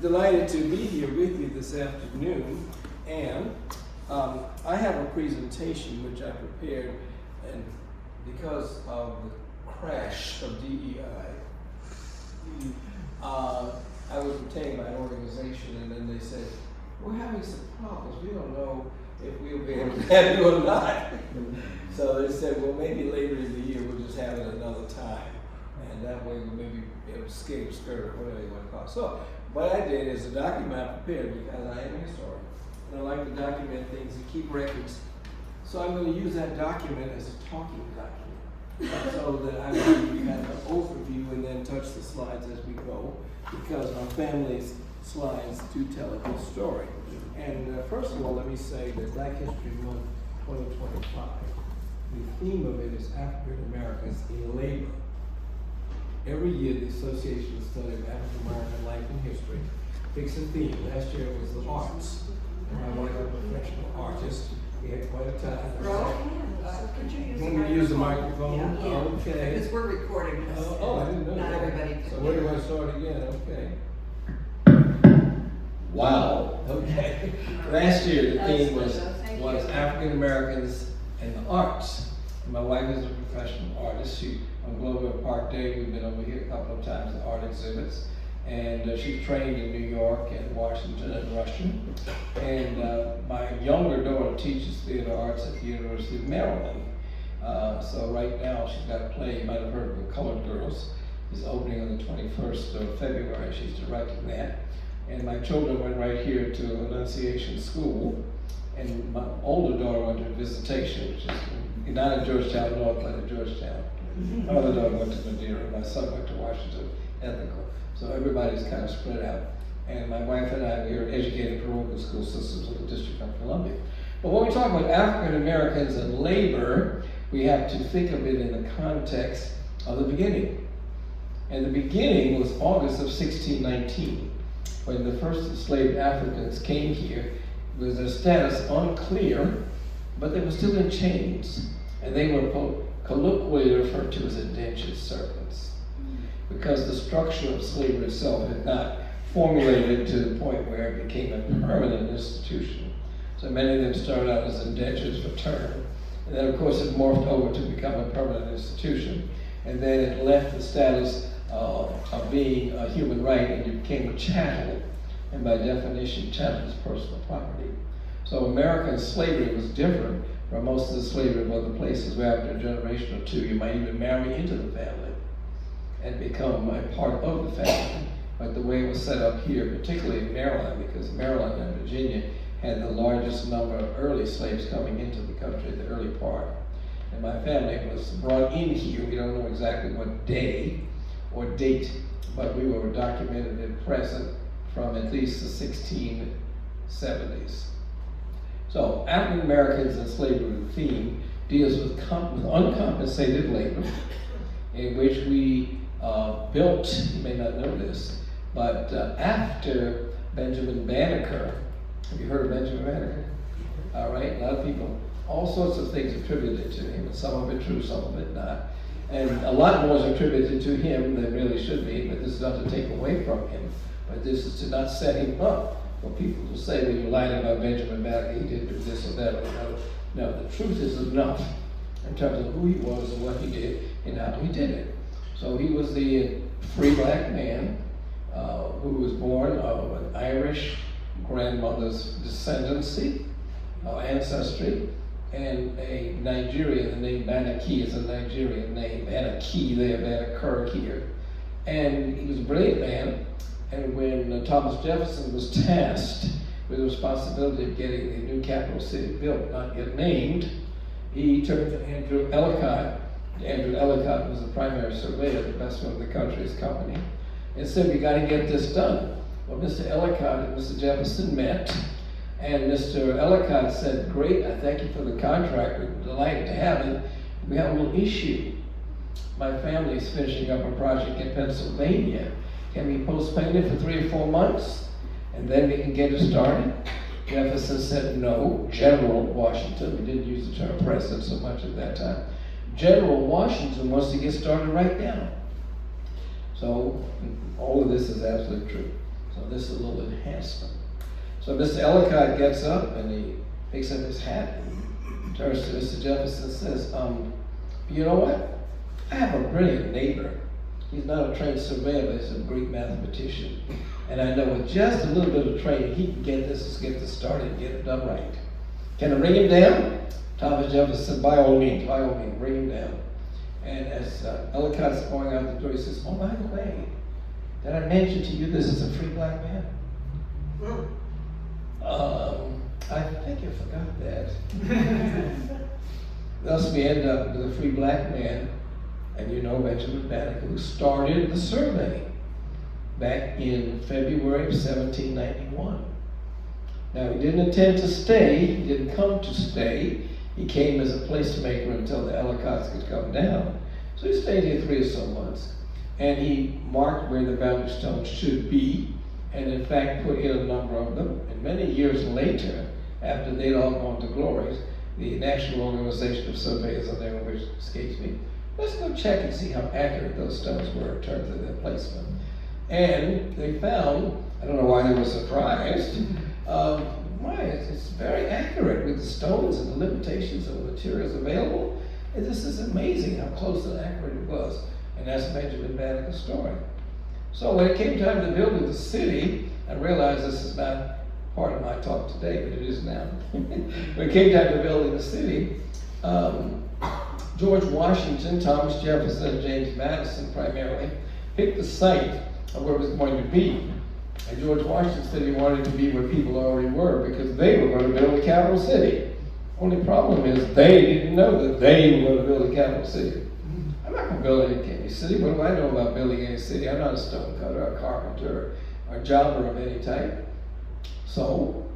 Delighted to be here with you this afternoon, and I have a presentation which I prepared, and because of the crash of DEI, I was retained by an organization, and then they said, we're having some problems, we don't know if we'll be able to have you or not. So they said, well, maybe later in the year we'll just have it another time, and that way we'll maybe be able to skate, skirt, or whatever you want to call it. So what I did is a document I prepared because I am a historian, and I like to document things and keep records. So I'm going to use that document as a talking document, so that I will give you kind of an overview and then touch the slides as we go, because our family's slides do tell a good story. And first of all, let me say that Black History Month 2025, the theme of it is African Americans in labor. Every year, the Association of Study of African American Life and History picks a theme. Last year it was the arts. And my wife is a professional artist. We had quite a time. Could you use You want me to use the microphone? Yeah. Okay. Because we're recording this. Oh, I didn't know Not that. everybody can So do where do it. I start again? Okay. Wow. Okay. Last year the theme was African Americans and the arts. And my wife is a professional artist. On Global Park Day, we've been over here a couple of times at art exhibits. And she's trained in New York and Washington and Russian. And my younger daughter teaches theater arts at the University of Maryland. So right now she's got a play, you might have heard of The Colored Girls. It's opening on the 21st of February. She's directing that. And my children went right here to Annunciation School. And my older daughter went to Visitation, which is not at Georgetown North, but at Georgetown. My other daughter went to Madeira. My son went to Washington Ethical. So everybody's kind of spread out. And my wife and I, we are educated parochial school systems of the District of Columbia. But when we talk about African Americans and labor, we have to think of it in the context of the beginning. And the beginning was August of 1619, when the first enslaved Africans came here, with their status unclear, but they were still in chains. And they were colloquially referred to as indentured servants, because the structure of slavery itself had not formulated to the point where it became a permanent institution. So many of them started out as indentures for term, and then of course it morphed over to become a permanent institution, and then it left the status of being a human right, and you became a chattel, and by definition, chattel is personal property. So American slavery was different from most of the slavery of other places, where after a generation or two, you might even marry into the family and become a part of the family. But the way it was set up here, particularly in Maryland, because Maryland and Virginia had the largest number of early slaves coming into the country, the early part. And my family was brought in here. We don't know exactly what day or date, but we were documented and present from at least the 1670s. So African Americans and slavery, the theme, deals with uncompensated labor, in which we built, you may not know this, but after Benjamin Banneker, have you heard of Benjamin Banneker? All right, a lot of people, all sorts of things attributed to him, and some of it true, some of it not. And a lot more is attributed to him than really should be, but this is not to take away from him, but this is to not set him up for people to say that you're lying about Benjamin Banneker, he didn't do this or that or another. No, the truth is enough in terms of who he was and what he did and how he did it. So he was the free black man who was born of an Irish grandmother's descendancy, ancestry, and a Nigerian. The name Banaki is a Nigerian name. Banaki there, Banneker here. And he was a brilliant man. And when Thomas Jefferson was tasked with the responsibility of getting the new capital city built, not yet named, he turned to Andrew Ellicott. Andrew Ellicott was the primary surveyor, the best one in the country's company, and said, we got to get this done. Well, Mr. Ellicott and Mr. Jefferson met, and Mr. Ellicott said, great, I thank you for the contract, we're delighted to have it. We have a little issue. My family's finishing up a project in Pennsylvania. Can we postpone it for 3 or 4 months, and then we can get it started? Jefferson said no. General Washington, we didn't use the term president so much at that time. General Washington wants to get started right now. So all of this is absolutely true. So this is a little enhancement. So Mr. Ellicott gets up and he picks up his hat and turns to Mr. Jefferson and says, you know what? I have a brilliant neighbor. He's not a trained surveyor, but he's a great mathematician. And I know with just a little bit of training, he can get this started and get it done right. Can I bring him down? Thomas Jefferson said, by all means, bring him down. And as Ellicott's going out the door, he says, oh, by the way, did I mention to you this is a free black man? I think you forgot that. Thus we end up with a free black man, and you know Benjamin Banneker, who started the survey back in February of 1791. Now he didn't intend to stay, he didn't come to stay. He came as a placemaker until the Ellicotts could come down. So he stayed here 3 or so months, and he marked where the boundary stones should be, and in fact put in a number of them. And many years later, after they'd all gone to glory, the National Organization of Surveyors, the name of which escapes me, let's go check and see how accurate those stones were in terms of their placement. And they found, I don't know why they were surprised, it's very accurate with the stones and the limitations of the materials available. And this is amazing how close and accurate it was. And that's Benjamin Banneker's story. So when it came time to build the city, I realize this is not part of my talk today, but it is now. When it came time to building the city, George Washington, Thomas Jefferson, and James Madison primarily picked the site of where it was going to be. And George Washington said he wanted it to be where people already were because they were going to build a capital city. Only problem is they didn't know that they were going to build a capital city. I'm not going to build any city. What do I know about building any city? I'm not a stonecutter, a carpenter, or a jobber of any type. So,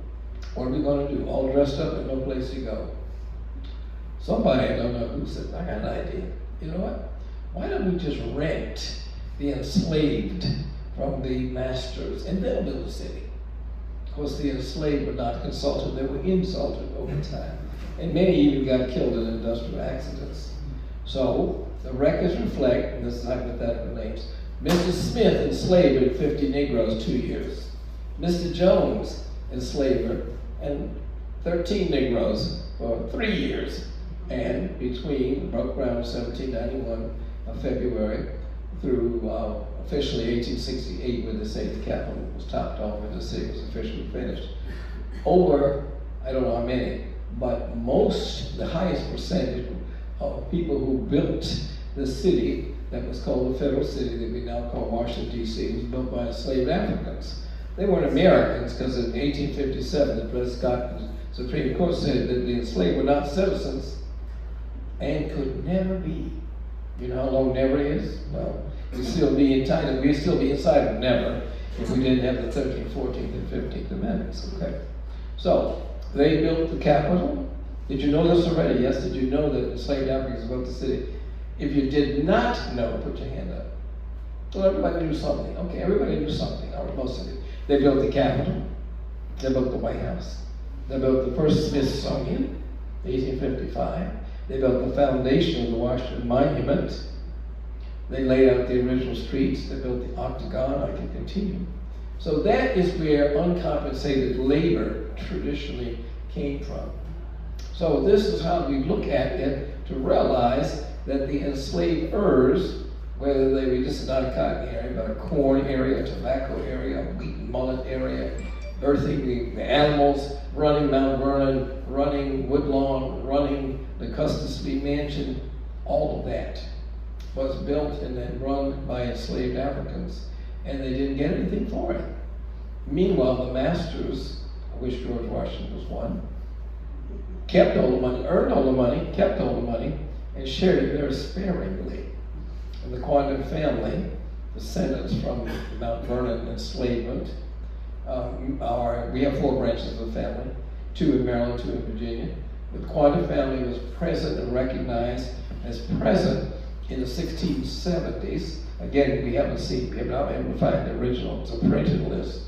what are we going to do? All dressed up and no place to go. Somebody, I don't know who, said, I got an idea. You know what? Why don't we just rent the enslaved from the masters and they'll build a city? Of course, the enslaved were not consulted, they were insulted over time. And many even got killed in industrial accidents. So, the records reflect, and this is hypothetical names, Mr. Smith enslaved 50 Negroes 2 years. Mr. Jones enslaved and 13 Negroes for 3 years. And between broke ground 1791 of February through officially 1868, when they say the capital was topped off and the city was officially finished. Over, I don't know how many, but the highest percentage of people who built the city that was called the Federal City that we now call Washington, D.C., was built by enslaved Africans. They weren't Americans because in 1857, the Dred Scott Supreme Court said that the enslaved were not citizens and could never be. You know how long never is? Well, we'd still be inside of never if we didn't have the 13th, 14th, and 15th Amendments, okay? So, they built the capital. Did you know this already? Yes, did you know that enslaved Africans built the city? If you did not know, put your hand up. Well, everybody knew something. Okay, everybody knew something, or most of it. They built the Capitol. They built the White House. They built the first Smithsonian, 1855. They built the foundation of the Washington Monument. They laid out the original streets. They built the Octagon. I can continue. So that is where uncompensated labor traditionally came from. So this is how we look at it to realize that the enslavers, whether they were just not a cotton area, but a corn area, a tobacco area, a wheat and mullet area, birthing the animals, running Mount Vernon, running Woodlawn, running the Custis Lee Mansion, all of that was built and then run by enslaved Africans, and they didn't get anything for it. Meanwhile, the masters, of which George Washington was one, kept all the money, earned all the money, kept all the money, and shared it very sparingly. And the Quandam family, descendants from Mount Vernon enslavement, we have 4 branches of the family, 2 in Maryland, 2 in Virginia. The Quandam family was present and recognized as present in the 1670s. Again, we haven't been able to find the original, it's a printed list.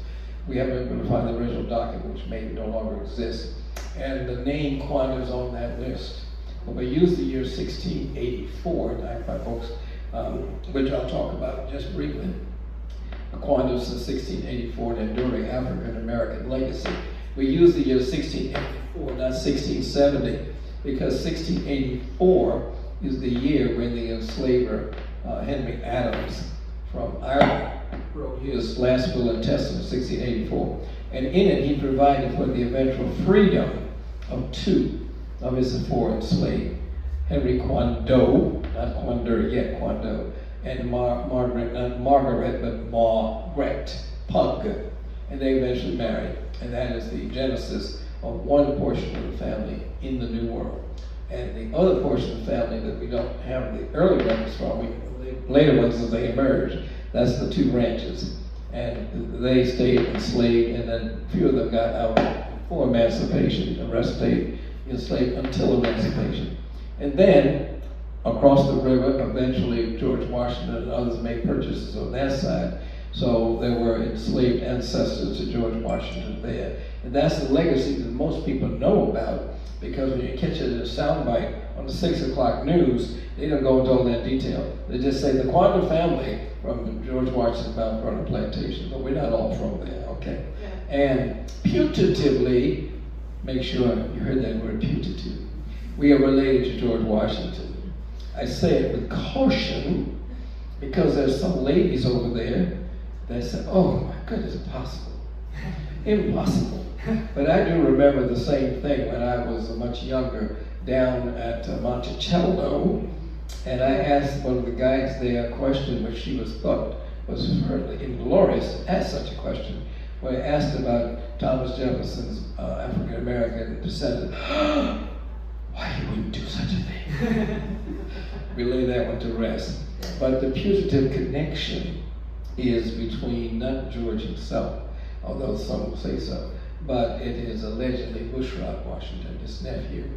We haven't been able to find the original document, which may no longer exist. And the name Quandam is on that list. But we use the year 1684, by folks, which I'll talk about just briefly. Quandos since 1684, an enduring African-American legacy. We use the year 1684, not 1670, because 1684 is the year when the enslaver Henry Adams from Ireland wrote his last will and testament, 1684. And in it, he provided for the eventual freedom of two of his four enslaved, Henry Quandeau, not Quander yet, Quandeau, and Margaret, not Margaret, but Margaret Pug. And they eventually married. And that is the genesis of one portion of the family in the New World. And the other portion of the family that we don't have the early records from, the later ones as they emerge, that's the two branches. And they stayed enslaved, and then a few of them got out for emancipation. The rest stayed enslaved until emancipation. And then, across the river, eventually George Washington and others made purchases on that side. So there were enslaved ancestors to George Washington there. And that's the legacy that most people know about, because when you catch it in a soundbite on the 6 o'clock news, they don't go into all that detail. They just say the Quander family from George Washington's Mount Vernon plantation, but we're not all from there, okay? Yeah. And putatively, make sure you heard that word, putative. We are related to George Washington. I say it with caution because there's some ladies over there that say, oh my goodness, impossible. Impossible. But I do remember the same thing when I was much younger down at Monticello, and I asked one of the guides there a question which she was thought was certainly inglorious to ask such a question. When I asked about Thomas Jefferson's African-American descendant, why you wouldn't do such a thing? We lay that one to rest. But the putative connection is between not George himself, although some will say so, but it is allegedly Bushrod Washington, his nephew,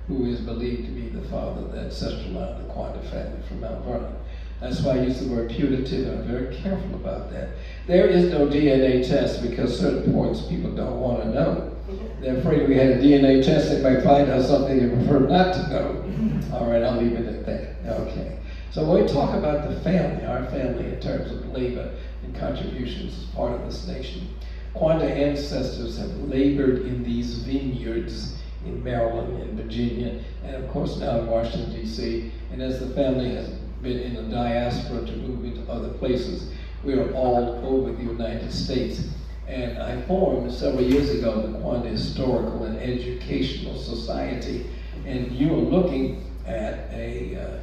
who is believed to be the father of the ancestral line of the Quander family from Mount Vernon. That's why I use the word putative, and I'm very careful about that. There is no DNA test because certain points people don't want to know. They're afraid if we had a DNA test, they might find out something they prefer not to know. All right, I'll leave it at that. Okay. So when we talk about the family, our family in terms of labor and contributions as part of this nation, Quander ancestors have labored in these vineyards in Maryland and Virginia, and of course now in Washington, D.C. And as the family has been in the diaspora to move into other places, we are all over the United States. And I formed several years ago the Quander Historical and Educational Society, and you are looking at a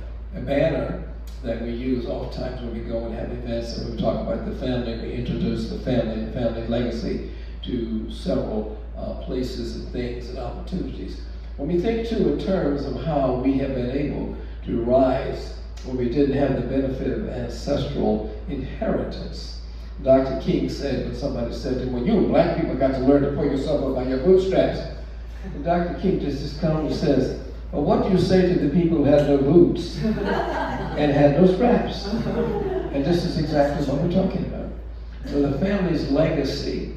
banner that we use oftentimes when we go and have events and we talk about the family. We introduce the family and family legacy to several places and things and opportunities. When we think too in terms of how we have been able to rise when we didn't have the benefit of ancestral inheritance. Dr. King said, when somebody said to him, well, you black people got to learn to pull yourself up by your bootstraps. And Dr. King just calmly says, well, what do you say to the people who had no boots and had no straps? And this is exactly what we're talking about. So the family's legacy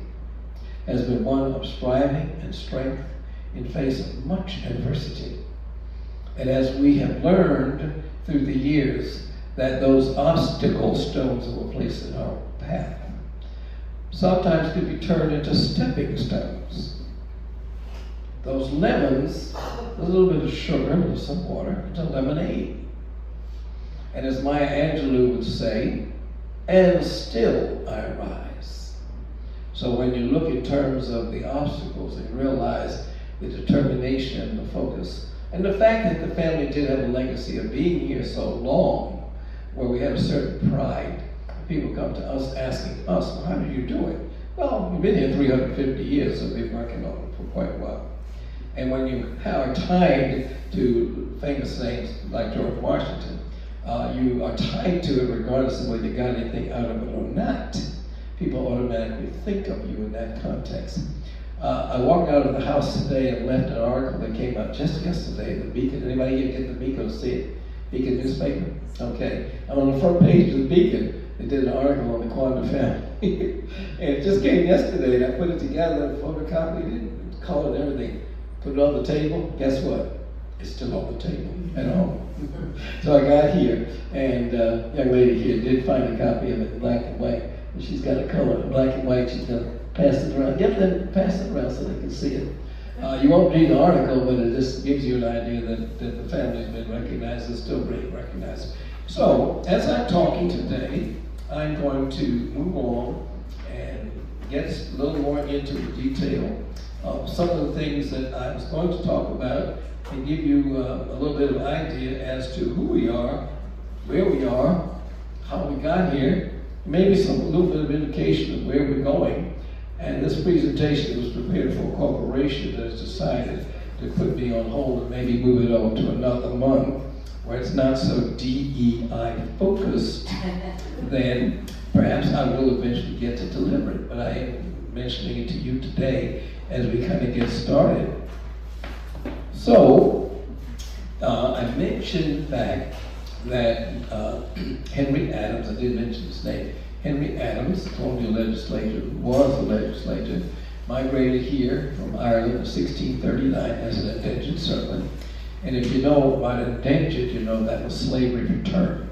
has been one of striving and strength in face of much adversity. And as we have learned through the years that those obstacle stones that were placed in our path sometimes could be turned into stepping stones. Those lemons, a little bit of sugar with some water, it's a lemonade. And as Maya Angelou would say, and still I rise. So when you look in terms of the obstacles and realize the determination and the focus, and the fact that the family did have a legacy of being here so long, where we have a certain pride. People come to us asking us, well, how do you do it? Well, we've been here 350 years, so we've been working on it for quite a while. And when you are tied to famous names like George Washington, you are tied to it regardless of whether you got anything out of it or not. People automatically think of you in that context. I walked out of the house today and left an article that came out just yesterday, the Beacon. Anybody get the Beacon or see it? Beacon newspaper? Okay. I'm on the front page of the Beacon. They did an article on the Quander family. And it just came yesterday, and I put it together, photocopied it, colored everything, put it on the table. Guess what? It's still on the table at home. So I got here, and a young lady here did find a copy of it in black and white. and she's got a color, black and white. She's gonna pass it around. Pass it around so they can see it. You won't read the article, but it just gives you an idea that the family's been recognized and still being recognized. So, as I'm talking today, I'm going to move on and get a little more into the detail of some of the things that I was going to talk about and give you a little bit of idea as to who we are, where we are, how we got here, maybe a little bit of indication of where we're going. And this presentation was prepared for a corporation that has decided to put me on hold and maybe move it on to another month where it's not so DEI focused. Then perhaps I will eventually get to deliver it. But I am mentioning it to you today as we kind of get started. So, I mentioned back that Henry Adams, I did mention his name, Henry Adams, colonial legislator, who was a legislator, migrated here from Ireland in 1639 as an indentured servant. And if you know about indentured, you know that was slavery returned.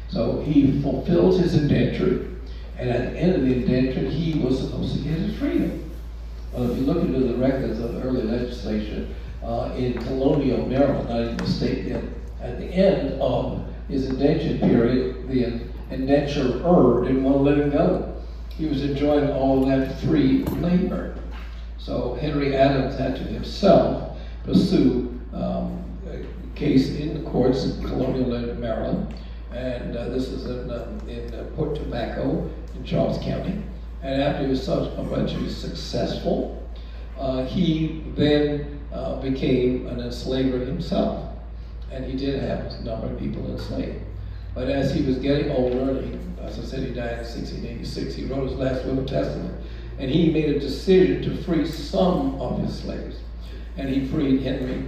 So he fulfilled his indenture, and at the end of the indenture, he was supposed to get his freedom. Well, if you look into the records of the early legislature in colonial Maryland, not even the state yet, at the end of his indenture period, the indenturer didn't want to let him go. He was enjoying all that free labor. So Henry Adams had to himself pursue a case in the courts in colonial Maryland, and this is in Port Tobacco in Charles County. And after he was subsequently successful, he then became an enslaver himself. And he did have a number of people enslaved. But as he was getting older, and as I said, he died in 1686, he wrote his last will and testament. And he made a decision to free some of his slaves. And he freed Henry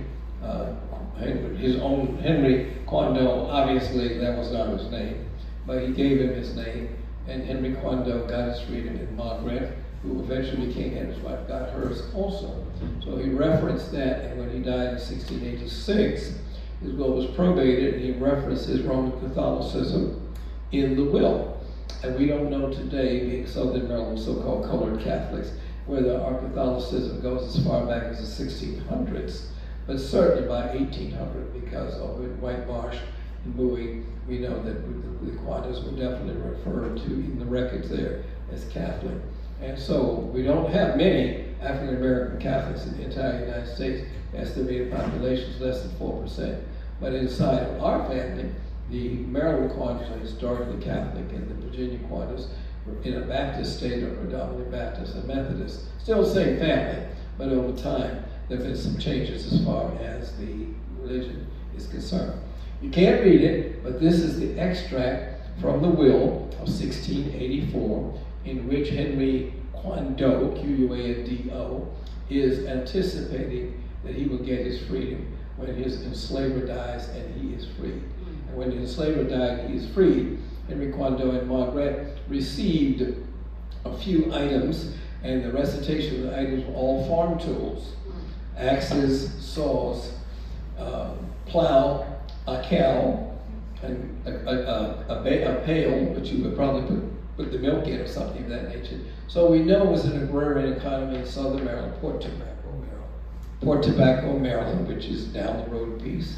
Quando. Obviously, that was not his name, but he gave him his name. And Henry Quando got his freedom, and Margaret, who eventually became Henry's wife, got hers also. So he referenced that, and when he died in 1686, his will was probated, and he referenced his Roman Catholicism in the will. And we don't know today, being Southern Maryland, so-called colored Catholics, whether our Catholicism goes as far back as the 1600s, but certainly by 1800, because of White Marsh and Bowie, we know that the Quantas were definitely referred to in the records there as Catholic. And so we don't have many African American Catholics in the entire United States. Estimated population is less than 4%. But inside of our family, the Maryland Quantas are historically Catholic, and the Virginia Quantas were in a Baptist state, or predominantly Baptist and Methodist. Still the same family, but over time there have been some changes as far as the religion is concerned. You can't read it, but this is the extract from the will of 1684, in which Henry Quando, Quando, is anticipating that he will get his freedom when his enslaver dies and he is freed. And when the enslaver died, he is freed. Henry Quando and Margaret received a few items, and the recitation of the items were all farm tools: axes, saws, plow, a cow, and a pail, which you would probably put the milk in or something of that nature. So we know it was an agrarian economy in Southern Maryland, Port Tobacco, Maryland, which is down the road a piece.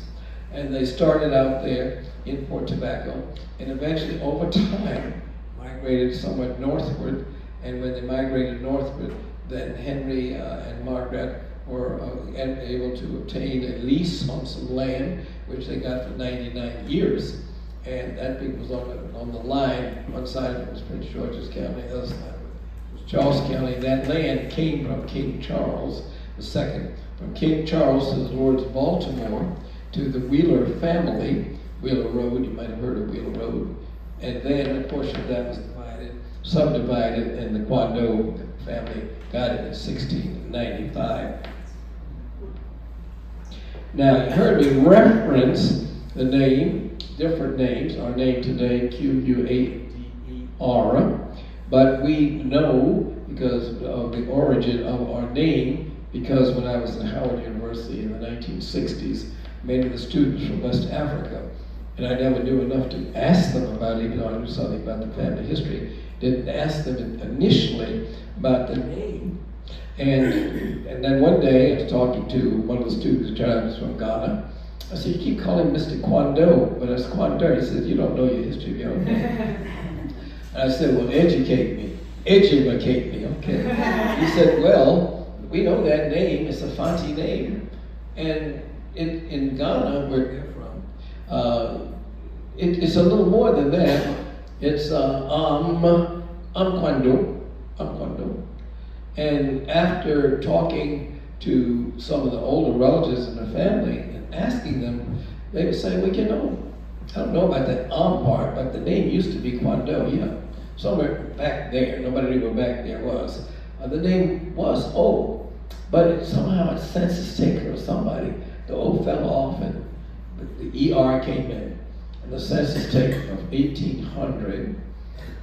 And they started out there in Port Tobacco, and eventually over time migrated somewhat northward. And when they migrated northward, then Henry and Margaret were able to obtain a lease on some land, which they got for 99 years. And that was on the line. One side of it was Prince George's County, the other side was Charles County. That land came from King Charles II. From King Charles to the Lords of Baltimore, to the Wheeler family, Wheeler Road, you might have heard of Wheeler Road. And then a portion of that was subdivided, and the Quando family got it in 1695. Now, you heard me reference the name, different names. Our name today, Quader, but we know because of the origin of our name, because when I was at Howard University in the 1960s, many of the students from West Africa, and I never knew enough to ask them about it, even though I knew something about the family history, didn't ask them initially about the name. And then one day, I was talking to one of the students who was from Ghana. I said, you keep calling Mr. Kwando, but it's Kwando. He said, you don't know your history of your own name. And I said, well, educate me, okay. He said, well, we know that name, it's a Fanti name. And in Ghana, where they're from, it's a little more than that. It's Kwando. And after talking to some of the older relatives in the family and asking them, they would say, well, you know, I don't know about that part, but the name used to be Kwando, yeah. Somewhere back there, nobody knew where back there was. The name was O, but somehow a census taker or somebody, the O fell off and the ER came in. And the census taker of 1800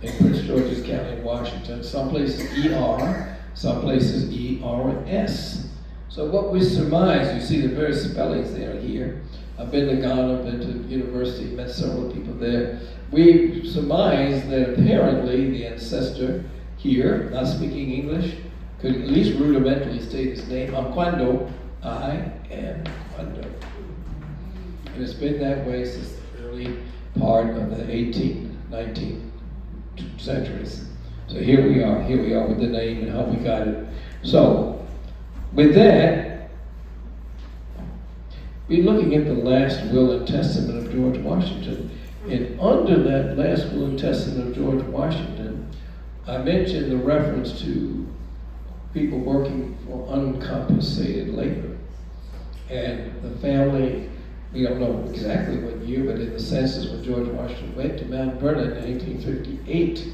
in Prince George's County, Washington, some places ER, some places ERS. So what we surmise, you see the various spellings there here. I've been to Ghana, been to university, met several people there. We surmise that apparently the ancestor here, not speaking English, could at least rudimentarily state his name. I'm Kwando, I am Kwando. And it's been that way since the early part of the 18th, 19th centuries. So here we are with the name and how we got it. So, with that, we're looking at the last will and testament of George Washington. And under that last will and testament of George Washington, I mentioned the reference to people working for uncompensated labor. And the family, we don't know exactly what year, but in the census when George Washington went to Mount Vernon in 1858,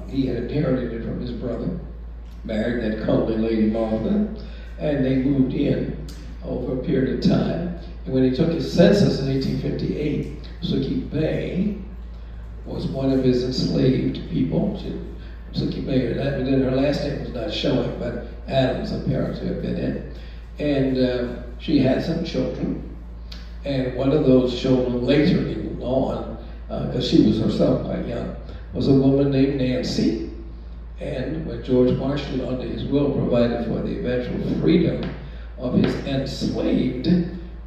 he had inherited it from his brother, married that comely Lady Martha, and they moved in over a period of time. And when he took his census in 1858, Suki Bay was one of his enslaved people. Suki Bay, her last name was not showing, but Adams apparently had been in. And she had some children. And one of those children later moved on, because she was herself quite young, was a woman named Nancy. And when George Washington, under his will, provided for the eventual freedom of his enslaved,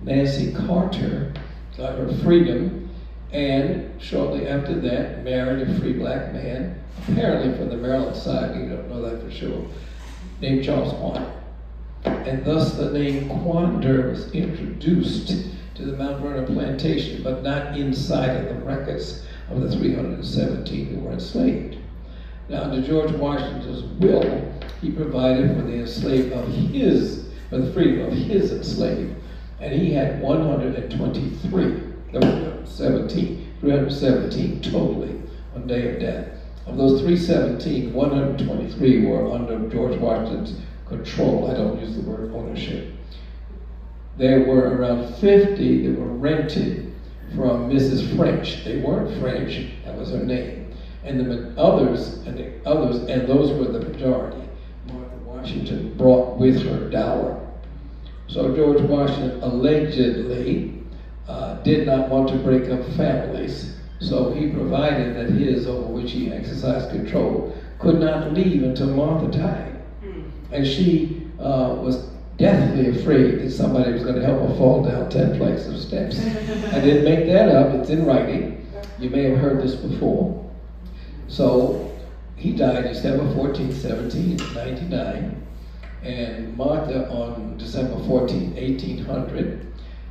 Nancy Carter got her freedom, and shortly after that married a free black man, apparently from the Maryland side, we don't know that for sure, named Charles Quandt. And thus the name Quander was introduced to the Mount Vernon plantation, but not inside of the records of the 317 who were enslaved. Now, under George Washington's will, he provided for the for the freedom of his enslaved, and he had 317 totally on day of death. Of those 317, 123 were under George Washington's control. I don't use the word ownership. There were around 50 that were rented from Mrs. French. They weren't French, that was her name. And the others, and those were the majority, Martha Washington brought with her dower. So George Washington allegedly did not want to break up families, so he provided that his, over which he exercised control, could not leave until Martha died. And she was deathly afraid that somebody was going to help her fall down 10 flights of steps. I didn't make that up, it's in writing. You may have heard this before. So he died December 14, 1799, and Martha on December 14, 1800,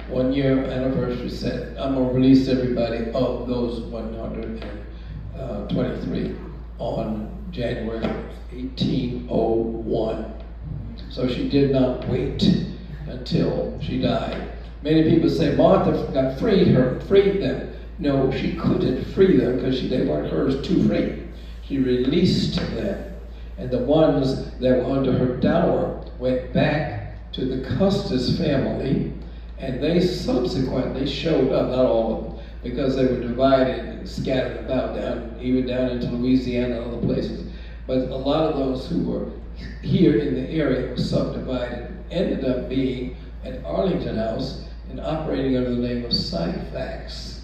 1 year anniversary said, I'm going to release everybody of those 123 on January 1801. So she did not wait until she died. Many people say Martha got freed them. No, she couldn't free them because they weren't hers to free. She released them. And the ones that were under her dower went back to the Custis family, and they subsequently showed up, not all of them, because they were divided and scattered about even down into Louisiana and other places. But a lot of those who were here in the area were subdivided, ended up being at Arlington House and operating under the name of Syphax,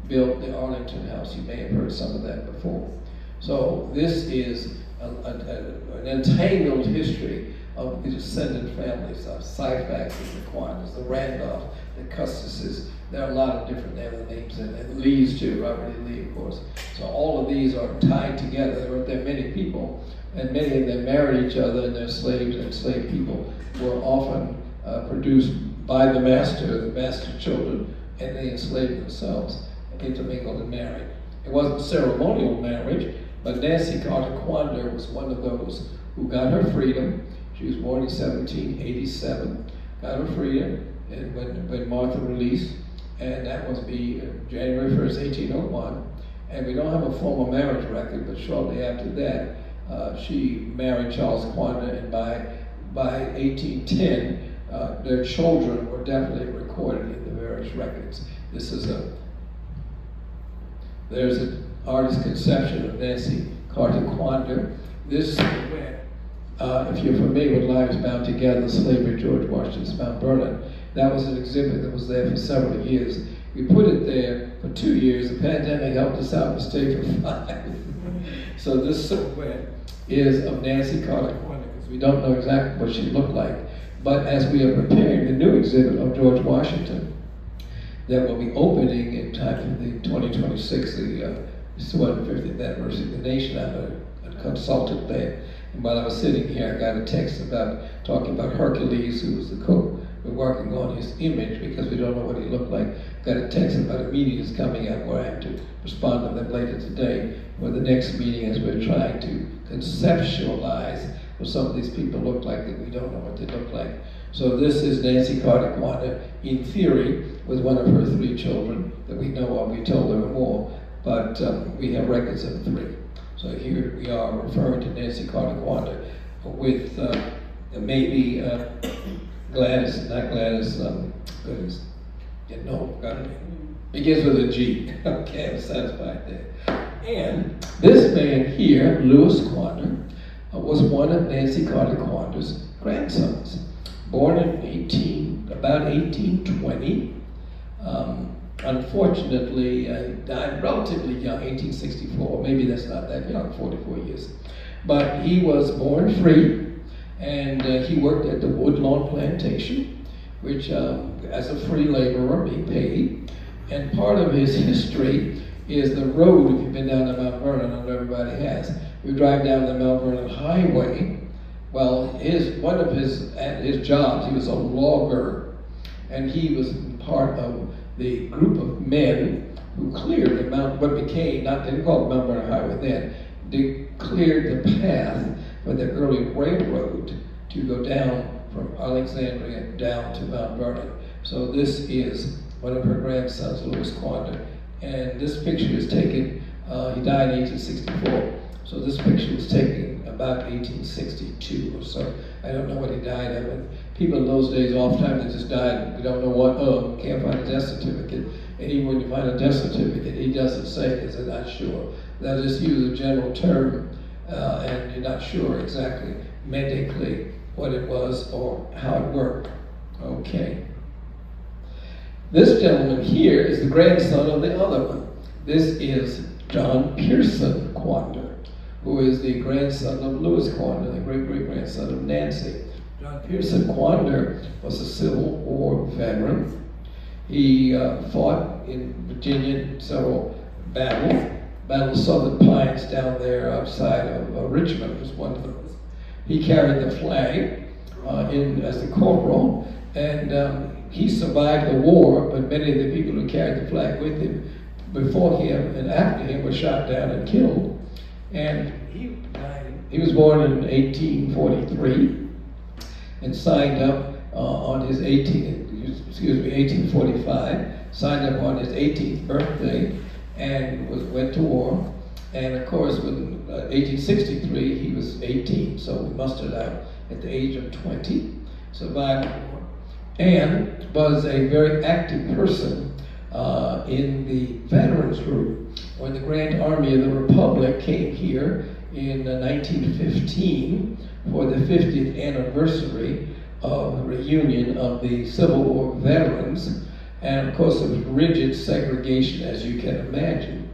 built the Arlington House. You may have heard some of that before. So this is an entangled history of the descendant families of Syphax, the Quanders, the Randolph, the Custuses. There are a lot of different names, and Lee's too, Robert E. Lee, of course. So all of these are tied together. There are many people, and many of them married each other, and their slaves and slave people were often produced by the master children, and they enslaved themselves, intermingled and married. It wasn't ceremonial marriage, but Nancy Carter Quander was one of those who got her freedom. She was born in 1787, got her freedom and when Martha released, and that was January 1st, 1801. And we don't have a formal marriage record, but shortly after that, she married Charles Quander, and by 1810, their children were definitely recorded in the various records. There's an artist's conception of Nancy Carter Quander. This is where, if you're familiar with Lives Bound Together, Slavery, George Washington's Mount Vernon, that was an exhibit that was there for several years. We put it there for 2 years. The pandemic helped us out and stayed for 5. So this silhouette is of Nancy Carter Quander, because we don't know exactly what she looked like. But as we are preparing the new exhibit of George Washington, that will be opening in time for the 2026, the 250th anniversary of the nation. I'm a consultant there. And while I was sitting here, I got a text talking about Hercules, who was the cook. We're working on his image because we don't know what he looked like. Got a text about a meeting that's coming up where I have to respond to them later today, where the next meeting is we're trying to conceptualize what some of these people look like that we don't know what they look like. So this is Nancy Carter Quander, in theory, with one of her 3 children that we know of. We told there were more, but we have records of 3. So here we are referring to Nancy Carter Quander with maybe Gladys, not Gladys, goodness, got it. Begins with a G. Okay, I'm satisfied there. And this man here, Lewis Quander, was one of Nancy Carter Quander's grandsons. Born in about 1820. Unfortunately, died relatively young, 1864. Maybe that's not that young, 44 years. But he was born free, and he worked at the Woodlawn Plantation, which as a free laborer being paid. And part of his history is the road. If you've been down to Mount Vernon, I know everybody has. We drive down the Mount Vernon Highway. Well, one of his jobs, he was a logger, and he was part of the group of men who cleared the Mount, what became, didn't call it Mount Vernon Highway then, they cleared the path for the early railroad to go down from Alexandria down to Mount Vernon. So this is one of her grandsons, Lewis Quander, and this picture is taken, he died in 1864, so this picture was taken about 1862 or so. I don't know what he died of. And people in those days, oftentimes they just died. We don't know what of. Can't find a death certificate. And even when you find a death certificate, he doesn't say because they're not sure. They'll just use a general term, and you're not sure exactly medically what it was or how it worked. Okay. This gentleman here is the grandson of the other one. This is John Pearson Quander, who is the grandson of Lewis Quander, the great-great-grandson of Nancy. John Pearson Quander was a Civil War veteran. He fought in Virginia in several battles. Battle of Southern Pines down there outside of Richmond was one of those. He carried the flag as the corporal, and he survived the war, but many of the people who carried the flag with him before him and after him were shot down and killed. And he was born in 1843 and signed up on his 1845, signed up on his 18th birthday and went to war. And of course, in 1863, he was 18, so he mustered out at the age of 20, survived the war, and was a very active person in the veterans group. When the Grand Army of the Republic came here in 1915 for the 50th anniversary of the reunion of the Civil War veterans, and of course there was rigid segregation, as you can imagine.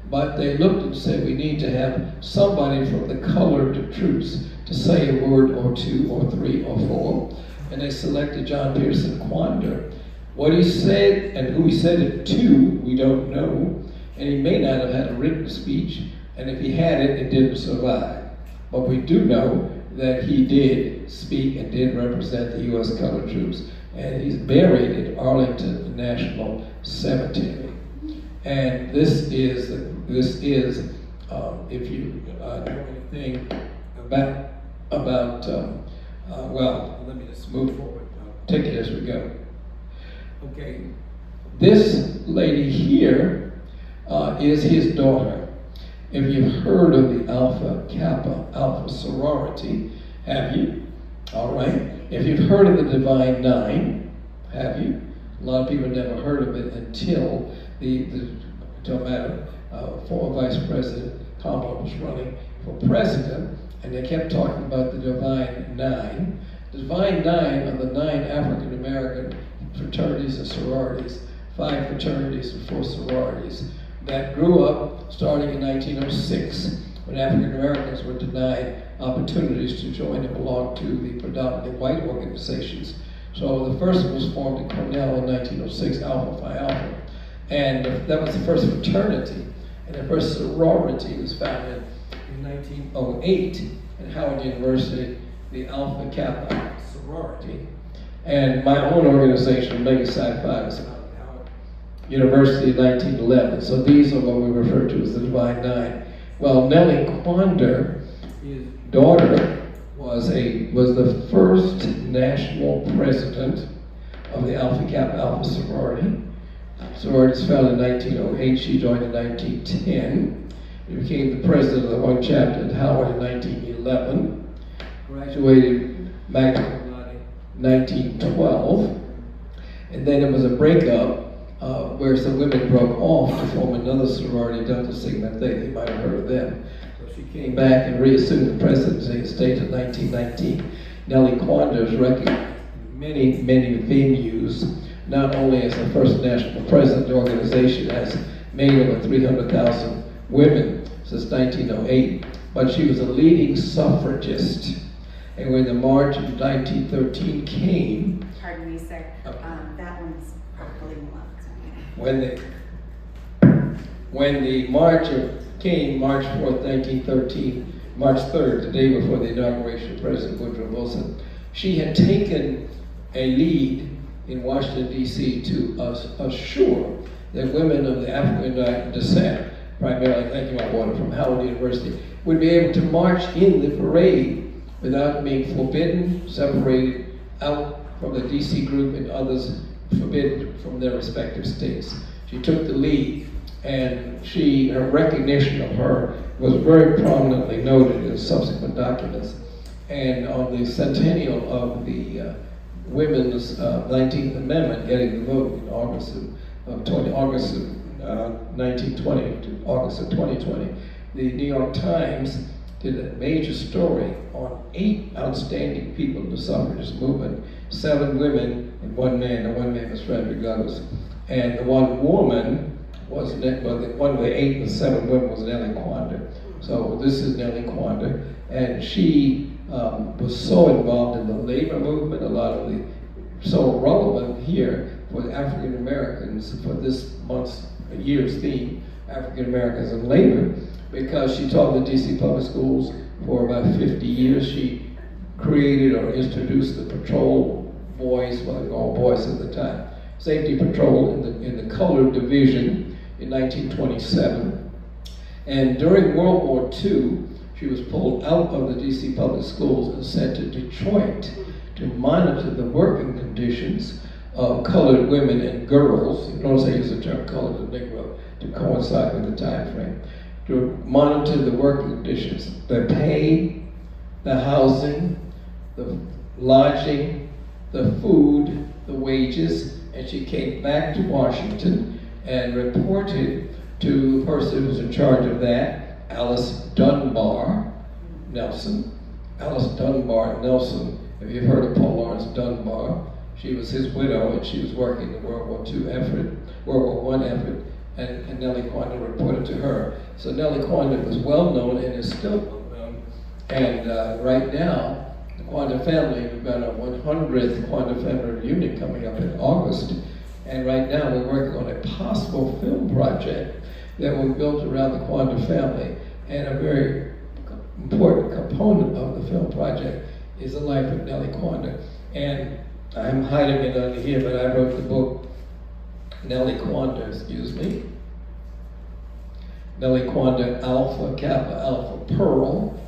But they looked and said, we need to have somebody from the colored troops to say a word or two or three or four. And they selected John Pearson Quander. What he said and who he said it to, we don't know. And he may not have had a written speech. And if he had it, it didn't survive. But we do know that he did speak and did represent the U.S. colored troops. And he's buried at Arlington National Cemetery. And this is if you know anything about well, let me just move forward. I'll take it as we go. Okay, this lady here is his daughter. If you've heard of the Alpha Kappa Alpha sorority, have you? All right. If you've heard of the Divine Nine, have you? A lot of people never heard of it until former Vice President Kamala was running for president, and they kept talking about the Divine Nine. The Divine Nine are the 9 African American fraternities and sororities, 5 fraternities and 4 sororities that grew up starting in 1906 when African Americans were denied opportunities to join and belong to the predominantly white organizations. So the first one was formed in Cornell in 1906, Alpha Phi Alpha. And that was the first fraternity. And the first sorority was founded in 1908 at Howard University, the Alpha Kappa sorority. And my own organization, Omega Psi Phi, was founded at Howard University in 1911. So these are what we refer to as the Divine Nine. Well, Nellie Quander, his daughter, was the first national president of the Alpha Kappa Alpha sorority. Sorority was founded in 1908. She joined in 1910. She became the president of the one chapter at Howard in 1911. Graduated magna cum laude in 1912. And then there was a breakup where some women broke off to form another sorority, Delta Sigma Theta. You might have heard of them. So she came back and reassumed the presidency of the state in 1919. Nellie Quander is recognized in many, many venues, not only as the first national president. The organization has made over 300,000 women since 1908, but she was a leading suffragist. And when the March of 1913 came, Pardon me, sir. That one's probably left. When the March came, March 4th, 1913, March 3rd, the day before the inauguration of President Woodrow Wilson, she had taken a lead in Washington, D.C. to assure that women of the African descent, primarily, thank you, my water, from Howard University, would be able to march in the parade without being forbidden, separated out from the D.C. group, and others forbidden from their respective states. She took the lead, and her recognition of her was very prominently noted in subsequent documents. And on the centennial of the Women's 19th Amendment getting the vote in August of 1920 to August of 2020, the New York Times did a major story on 8 outstanding people in the suffragist movement, 7 women and 1 man. The 1 man was Frederick Douglass. And the 1 woman was, one of the 8 and 7 women was Nellie Quander. So this is Nellie Quander. And she was so involved in the labor movement, so relevant here for the African Americans for this year's theme, African Americans and labor, because she taught the DC public schools for about 50 years. She created or introduced the patrol boys, well, they were all boys at the time, safety patrol in the colored division in 1927. And during World War II, she was pulled out of the DC public schools and sent to Detroit to monitor the working conditions of colored women and girls. You notice I use the term colored and Negro to coincide with the time frame. To monitor the working conditions, the pay, the housing, the lodging, the food, the wages. And she came back to Washington and reported to the person who was in charge of that, Alice Dunbar Nelson. Alice Dunbar Nelson, if you've heard of Paul Laurence Dunbar, she was his widow, and she was working the World War I effort and Nellie Quanda reported to her. So Nellie Quanda was well known and is still well known. And right now, the Quanda family, we've got a 100th Quanda family reunion coming up in August. And right now we're working on a possible film project that will be built around the Quanda family. And a very important component of the film project is the life of Nellie Quanda. And I'm hiding it under here, but I wrote the book, Nellie Quanda, Nellie Quanda, Alpha, Kappa, Alpha, Pearl,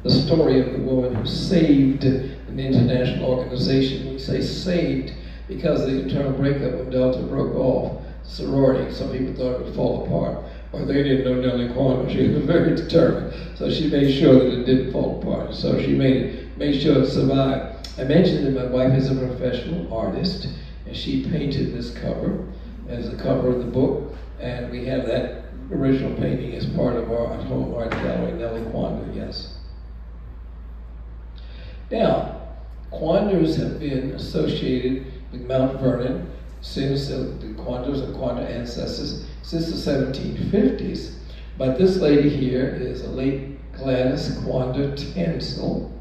the story of the woman who saved an international organization. We say saved because of the internal breakup when Delta broke off, sorority. Some people thought it would fall apart. Or they didn't know Nellie Quanda. She was very determined. So she made sure that it didn't fall apart. So she made sure it survived. I mentioned that my wife is a professional artist, and she painted this cover as the cover of the book. And we have that original painting as part of our at-home art gallery, Nellie Quanda, yes. Now, Quandas have been associated with Mount Vernon since the Quandas and Quanda ancestors since the 1750s. But this lady here is a late Gladys Quanda Tansel,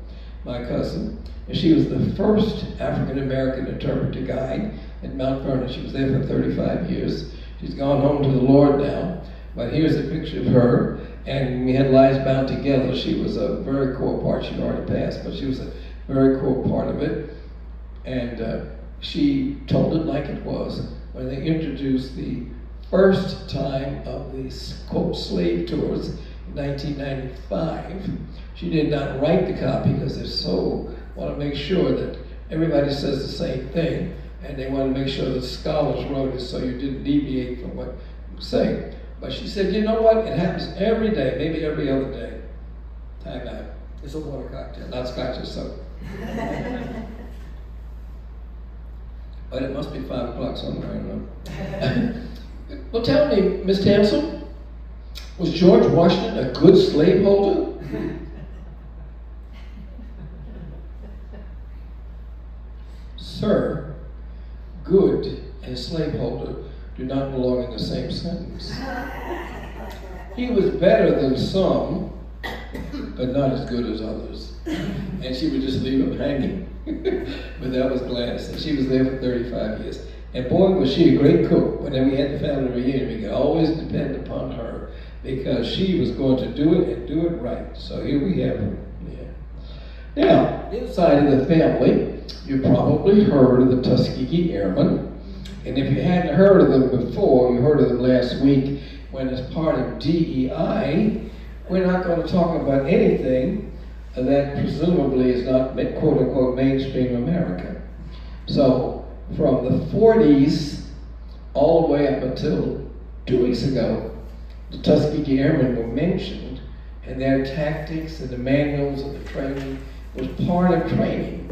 my cousin, and she was the first African-American interpreter guide at Mount Vernon. She was there for 35 years. She's gone home to the Lord now, but here's a picture of her, and we had Lives Bound Together. She was a very core part. She'd already passed, but she was a very core part of it. And she told it like it was when they introduced the first time of the, quote, slave tours in 1995. She did not write the copy because they so want to make sure that everybody says the same thing, and they want to make sure that scholars wrote it so you didn't deviate from what you say. But she said, you know what? It happens every day, maybe every other day. Time out. It's a water cocktail, not scotch or soda. But it must be 5 o'clock somewhere, I don't know. Well, tell me, Miss Tansel, was George Washington a good slaveholder? Sir, good and slaveholder do not belong in the same sentence. He was better than some, but not as good as others. And she would just leave him hanging. But that was Gladys, and she was there for 35 years. And boy, was she a great cook. Whenever we had the family reunion, we could always depend upon her because she was going to do it and do it right. So here we have her. Yeah. Now, inside of the family, you probably heard of the Tuskegee Airmen. And if you hadn't heard of them before, you heard of them last week when as part of DEI, we're not going to talk about anything that presumably is not quote-unquote mainstream America. So from the 40s all the way up until 2 weeks ago, the Tuskegee Airmen were mentioned, and their tactics and the manuals and the training was part of training.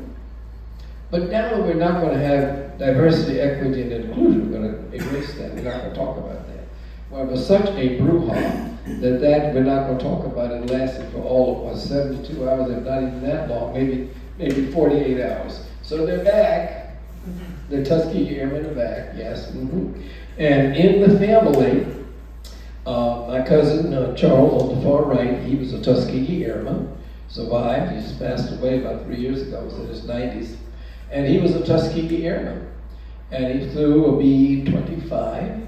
But now that we're not going to have diversity, equity, and inclusion, we're going to erase that. We're not going to talk about that. Well, it was such a brouhaha that we're not going to talk about it. It lasted for all of 72 hours, if not even that long, maybe 48 hours. So they're back. The Tuskegee Airmen are back, yes. Mm-hmm. And in the family, my cousin Charles on the far right, he was a Tuskegee Airman, survived. He just passed away about 3 years ago. He was in his 90s. And he was a Tuskegee Airman. And he flew a B-25,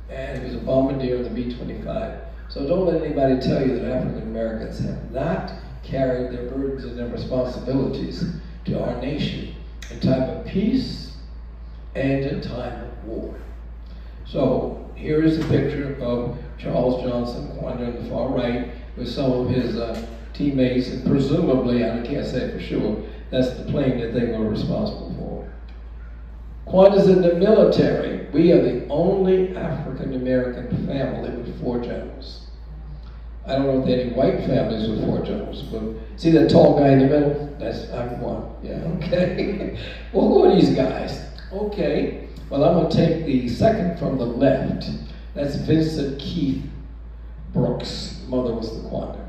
and he was a bombardier in the B-25. So don't let anybody tell you that African Americans have not carried their burdens and their responsibilities to our nation in time of peace and in time of war. So here is a picture of Charles Johnson, Quanda on the far right, with some of his teammates, and presumably, I can't say for sure, that's the plane that they were responsible for. Quanda's in the military. We are the only African American family with 4 generals. I don't know if there are any white families with 4 generals, but see that tall guy in the middle? I'm one. Yeah, okay. Well, who are these guys? Okay, well, I'm going to take the second from the left. That's Vincent Keith Brooks. Mother was the Quanda.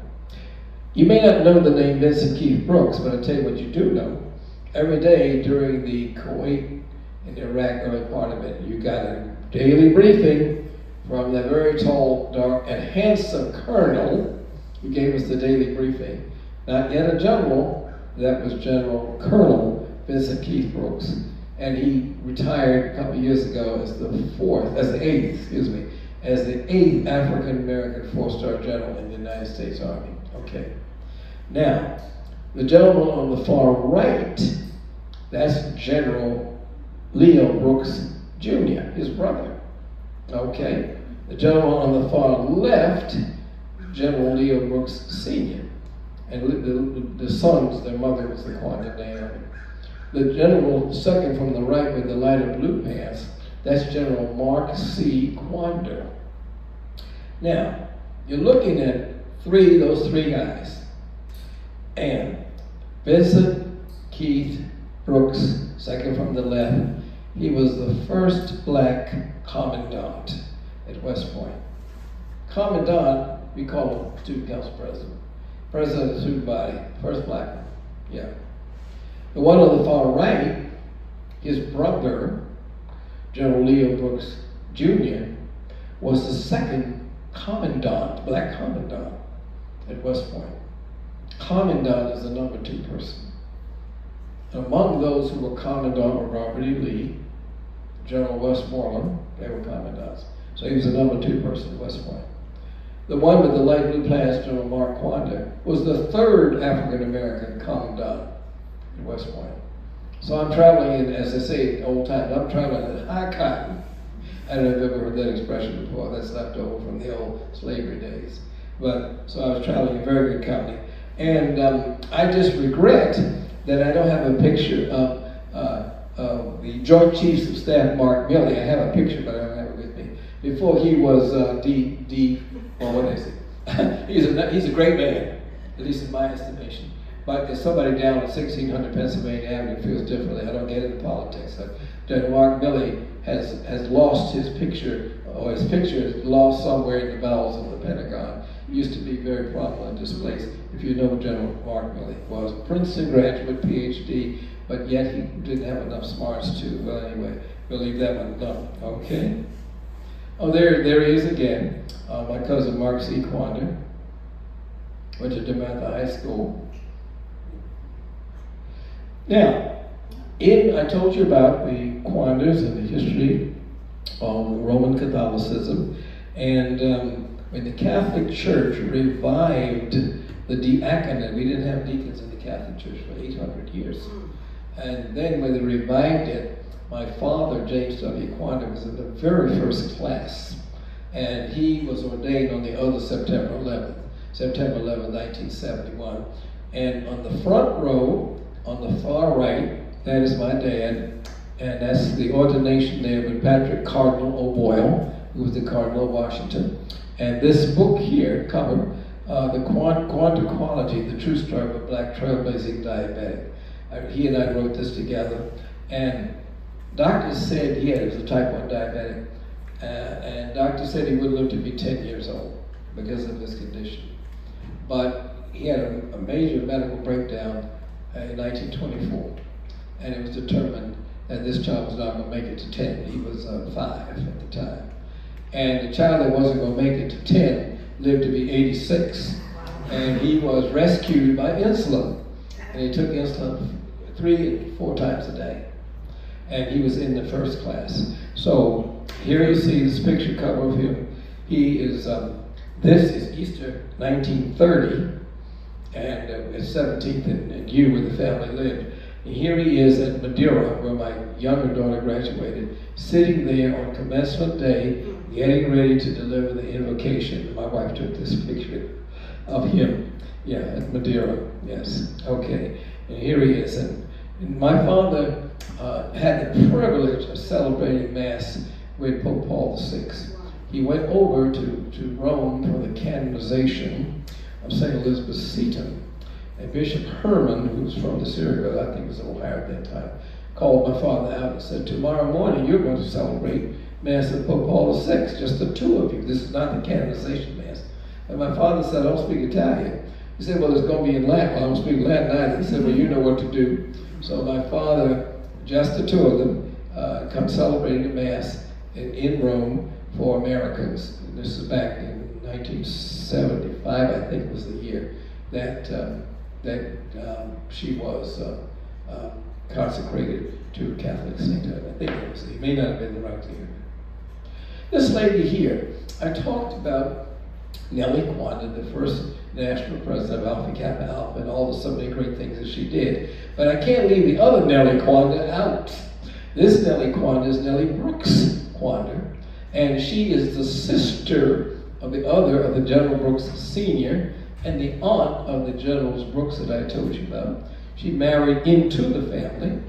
You may not know the name Vincent Keith Brooks, but I'll tell you what you do know. Every day during the Kuwait and Iraq early part of it, you got a daily briefing from that very tall, dark, and handsome colonel who gave us the daily briefing. Not yet a general, that was General Colonel Vincent Keith Brooks. And he retired a couple of years ago as the eighth African-American four-star general in the United States Army. Okay. Now, the gentleman on the far right, that's General Leo Brooks Jr., his brother. Okay. The gentleman on the far left, General Leo Brooks Sr., and the sons, their mother was the Quandra Naomi. The general second from the right with the lighter blue pants, that's General Mark C. Quandra. Now, you're looking at those three guys. And Vincent Keith Brooks, second from the left, he was the first black commandant at West Point. Commandant, we call him student council president. President of the student body, first black one, yeah. The one on the far right, his brother, General Leo Brooks Jr., was the second commandant, black commandant at West Point. Commandant is the number 2 person. And among those who were commandant were Robert E. Lee, General Westmoreland, they were commandants. So he was the number 2 person at West Point. The one with the light blue pants, General Mark Quandra, was the third African-American commandant at West Point. So I'm traveling in, as I say in old times, I'm traveling in high cotton. I don't know if you've ever heard that expression before. That's left over from the old slavery days. But so I was traveling in very good company. And I just regret that I don't have a picture of the Joint Chiefs of Staff, Mark Milley. I have a picture, but I don't have it with me. Before he was he's a great man, at least in my estimation. But there's somebody down at 1600 Pennsylvania Avenue who feels differently. I don't get into politics. But Mark Milley has lost his picture, or his picture is lost somewhere in the bowels of the Pentagon. He used to be very prominent in this place. If you know General Mark Milley, was a Princeton graduate, PhD, but yet he didn't have enough smarts to, well anyway, we'll leave that one alone, okay? Oh, there he is again. My cousin Mark C. Quandra, went to DeMatha High School. Now, I told you about the Quandras and the history of Roman Catholicism, and when the Catholic Church revived the diaconate, we didn't have deacons in the Catholic Church for 800 years. And then when they revived it, my father, James W. Quandra, was in the very first class. And he was ordained on the other September 11th, 1971. And on the front row, on the far right, that is my dad. And that's the ordination there with Patrick Cardinal O'Boyle, who was the Cardinal of Washington. And this book here, cover, The Quandra Quality, The True Story of a Black Trailblazing Diabetic. He and I wrote this together. And doctors said he was a type 1 diabetic. And doctors said he wouldn't live to be 10 years old because of his condition. But he had a major medical breakdown in 1924. And it was determined that this child was not going to make it to 10. He was 5 at the time. And the child that wasn't going to make it to 10 lived to be 86. And he was rescued by insulin. And he took insulin 3 and 4 times a day. And he was in the first class. So here you see this picture cover of him. He is, this is Easter 1930. And it's 17th and U where the family lived. And here he is at Madeira, where my younger daughter graduated, sitting there on commencement day, getting ready to deliver the invocation. My wife took this picture of him, yeah, at Madeira, yes, okay. And here he is. And my father had the privilege of celebrating Mass with Pope Paul VI. He went over to Rome for the canonization of St. Elizabeth Seton. And Bishop Herman, who was from the Syria, I think it was Ohio at that time, called my father out and said, tomorrow morning you're going to celebrate Mass with Pope Paul VI, just the 2 of you. This is not the canonization Mass. And my father said, I don't speak Italian. He said, well, it's going to be in Latin. Well, I don't speak Latin either. He said, well, you know what to do. So my father, just the 2 of them, come celebrating the Mass in Rome. for Americans. And this is back in 1975, I think was the year that she was consecrated to Catholic sainthood. I think it may not have been the right year. This lady here, I talked about Nellie Kwanda, the first national president of Alpha Kappa Alpha, and all the so many great things that she did. But I can't leave the other Nellie Kwanda out. This Nellie Kwanda is Nellie Brooks Kwanda, and she is the sister of the General Brooks Sr., and the aunt of the General Brooks that I told you about. She married into the family,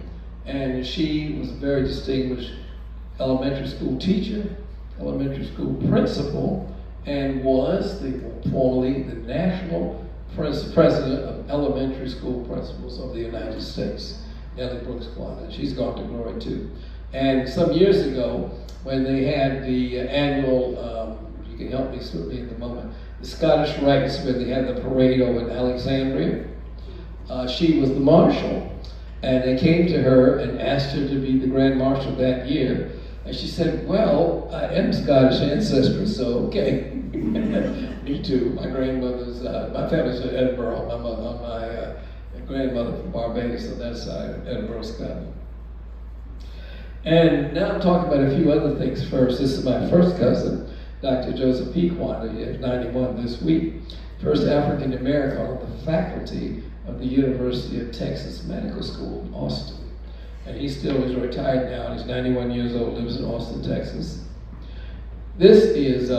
and she was a very distinguished elementary school teacher, elementary school principal, and was formerly the national president of elementary school principals of the United States, Nellie Brooks Kwanda. She's gone to glory too. And some years ago, when they had the annual, you can help me certainly at the moment, the Scottish Rites, where they had the parade over in Alexandria, she was the marshal. And they came to her and asked her to be the Grand Marshal that year. And she said, well, I am Scottish ancestry, so okay. Me too. My grandmother's, my family's from Edinburgh. My grandmother from Barbados, on that side, Edinburgh, Scotland. And now I'm talking about a few other things first. This is my first cousin, Dr. Joseph P. Kwanda. He is 91 this week. First African American on the faculty of the University of Texas Medical School in Austin. And he's retired now. He's 91 years old, lives in Austin, Texas. This is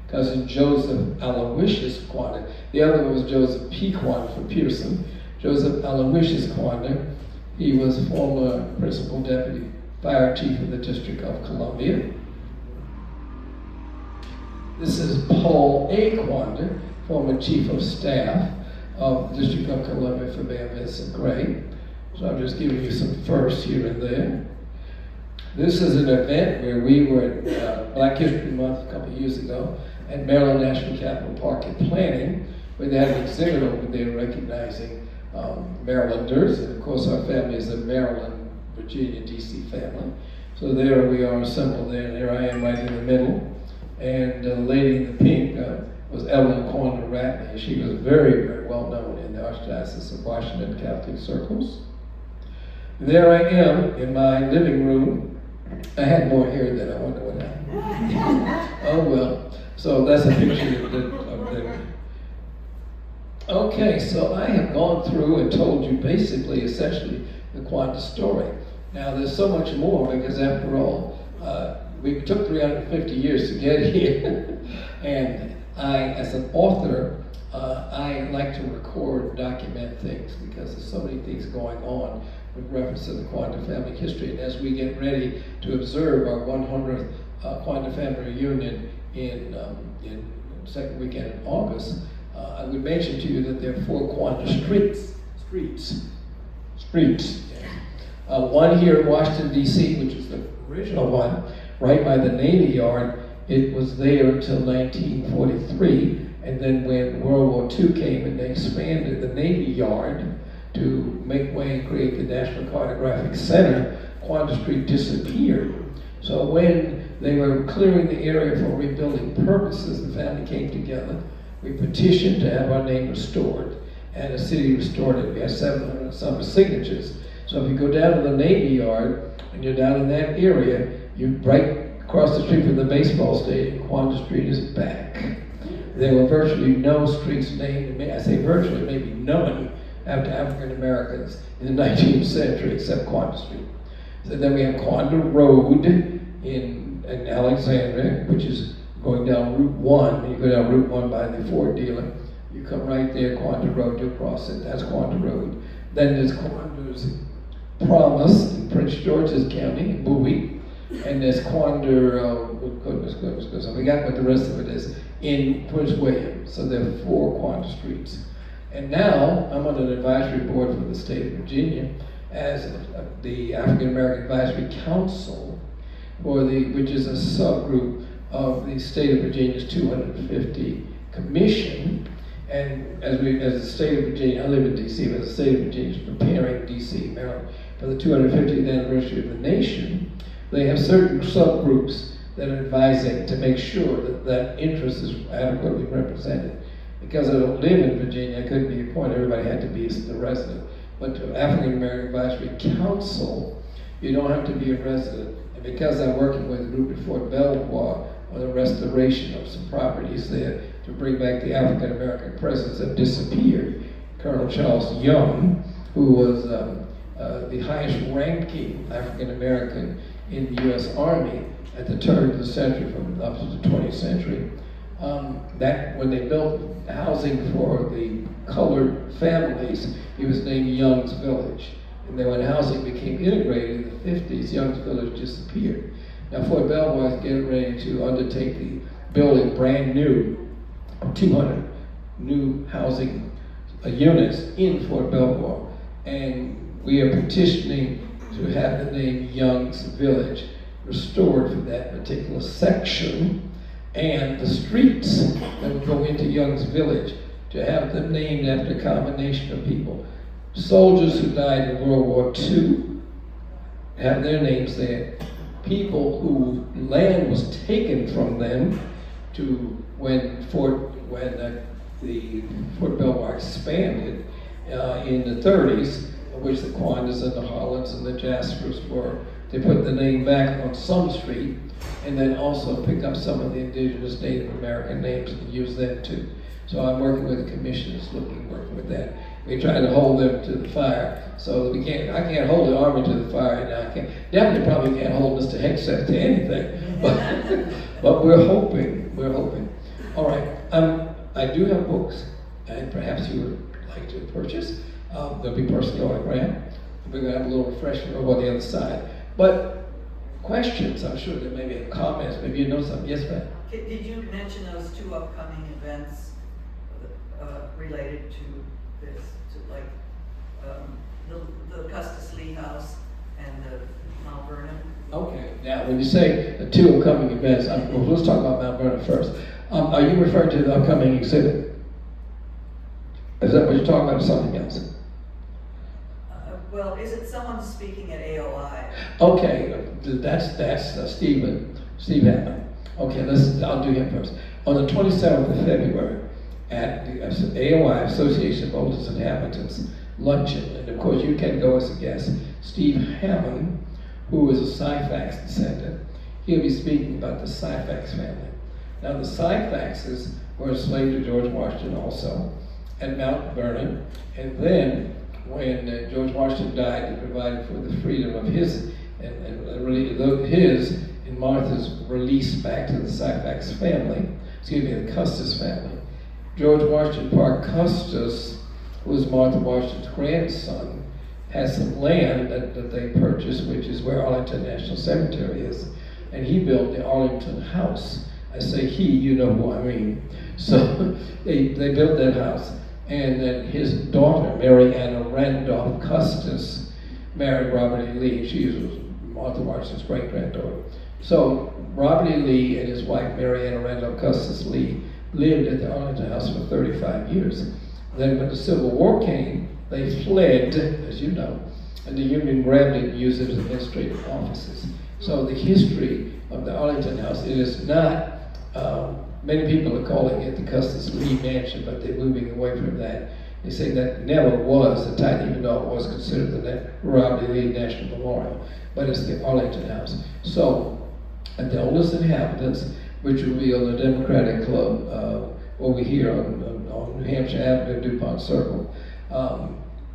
cousin Joseph Aloysius Kwanda. The other one was Joseph P. Kwanda from Pearson. Joseph Aloysius Kwanda. He was former principal deputy fire chief of the District of Columbia. This is Paul A. Kwanda, former chief of staff of the District of Columbia for Mayor Vincent Gray. So I'm just giving you some firsts here and there. This is an event where we were at Black History Month a couple of years ago at Maryland National Capital Park at Planning, where they had an exhibit over there recognizing Marylanders. And of course, our family is a Maryland, Virginia, DC family. So there we are assembled there, and there I am right in the middle. And the lady in the pink was Evelyn Kwanda Ratney. She was very, very well known in the Archdiocese of Washington Catholic circles. There I am in my living room. I had more hair than I wonder what happened. Oh well. So that's a picture of them. Okay, so I have gone through and told you basically, essentially, the Kwanda story. Now there's so much more because after all, we took 350 years to get here. And I, as an author, I like to record and document things because there's so many things going on with reference to the Kwanda family history. And as we get ready to observe our 100th Kwanda family reunion in second weekend in August, I would mention to you that there are 4 Kwanda streets. One here in Washington, D.C., which is the original one, right by the Navy Yard. It was there until 1943, and then when World War II came and they expanded the Navy Yard to make way and create the National Cartographic Center, Kwanda Street disappeared. So when they were clearing the area for rebuilding purposes, the family came together. We petitioned to have our name restored, and the city restored it. We had 700 some signatures. So if you go down to the Navy Yard, and you're down in that area, you right across the street from the baseball stadium, Kwanda Street is back. There were virtually no streets named, I say virtually, maybe none, after African Americans in the 19th century except Kwanda Street. So then we have Kwanda Road in Alexandria, which is going down Route 1. When you go down Route 1 by the Ford dealer, you come right there, Kwanda Road, you cross it, that's Kwanda Road. Then there's Kwanda's Promise in Prince George's County, in Bowie. And there's Kwanda, goodness, I forgot what the rest of it is, in Prince William. So there are 4 Kwanda streets. And now I'm on an advisory board for the state of Virginia as the African American Advisory Council, which is a subgroup of the state of Virginia's 250 Commission. And as the state of Virginia, I live in DC, but the state of Virginia is preparing DC, Maryland, for the 250th anniversary of the nation. They have certain subgroups that are advising to make sure that that interest is adequately represented. Because I don't live in Virginia, I couldn't be appointed, everybody had to be a resident. But to African American Advisory Council, you don't have to be a resident. And because I'm working with a group at Fort Belvoir on the restoration of some properties there to bring back the African American presence that disappeared, Colonel Charles Young, who was the highest ranking African American in the U.S. Army at the turn of the century, from up to the 20th century, that when they built housing for the colored families, it was named Young's Village. And then when housing became integrated in the 50s, Young's Village disappeared. Now Fort Belvoir is getting ready to undertake the building brand new 200 new housing units in Fort Belvoir. And we are petitioning to have the name Young's Village restored for that particular section, and the streets that would go into Young's Village to have them named after a combination of people. Soldiers who died in World War II have their names there. People whose land was taken from them to when the Fort Belvoir expanded in the 30s, which the Quandas and the Hollands and the Jaspers were. They put the name back on some street, and then also pick up some of the indigenous Native American names and use them too. So I'm working with the commissioners, working with that. We try to hold them to the fire, so that I can't hold the Army to the fire, and I definitely probably can't hold Mr. Hegseth to anything, but we're hoping. All right, I do have books, and perhaps you would like to purchase. They'll be personally autographed. We're gonna have a little refreshment over on the other side. But questions, I'm sure there may be comments, maybe you know something. Yes, ma'am? Did you mention those two upcoming events related to this, to like the Custis Lee House and the Mount Vernon? Okay, now when you say the two upcoming events, well, let's talk about Mount Vernon first. Are you referring to the upcoming exhibit? Is that what you're talking about, or something else? Well, is it someone speaking at AOI? Okay, that's Steve Hammond. Okay, I'll do him first. On the 27th of February at the AOI, Association of Oldest Inhabitants luncheon, and of course you can go as a guest. Steve Hammond, who is a Syphax descendant, he'll be speaking about the Syphax family. Now the Syphaxes were enslaved to George Washington also at Mount Vernon, and then when George Washington died, he provided for the freedom of his and Martha's release back to the Syphax family, the Custis family. George Washington Parke Custis, who was Martha Washington's grandson, has some land that they purchased, which is where Arlington National Cemetery is, and he built the Arlington House. I say he, you know who I mean. So they built that house. And then his daughter, Mary Anna Randolph Custis, married Robert E. Lee. She was Martha Washington's great-granddaughter. So Robert E. Lee and his wife, Mary Anna Randolph Custis Lee, lived at the Arlington House for 35 years. Then when the Civil War came, they fled, as you know, and the Union grabbed it and used it as administrative offices. So the history of the Arlington House, it is not, many people are calling it the Custis Lee Mansion, but they're moving away from that. They say that never was the title, even though it was considered the Robert E. Lee National Memorial, but it's the Arlington House. So, at the Oldest Inhabitants, which will be on the Democratic Club over here on New Hampshire Avenue, DuPont Circle,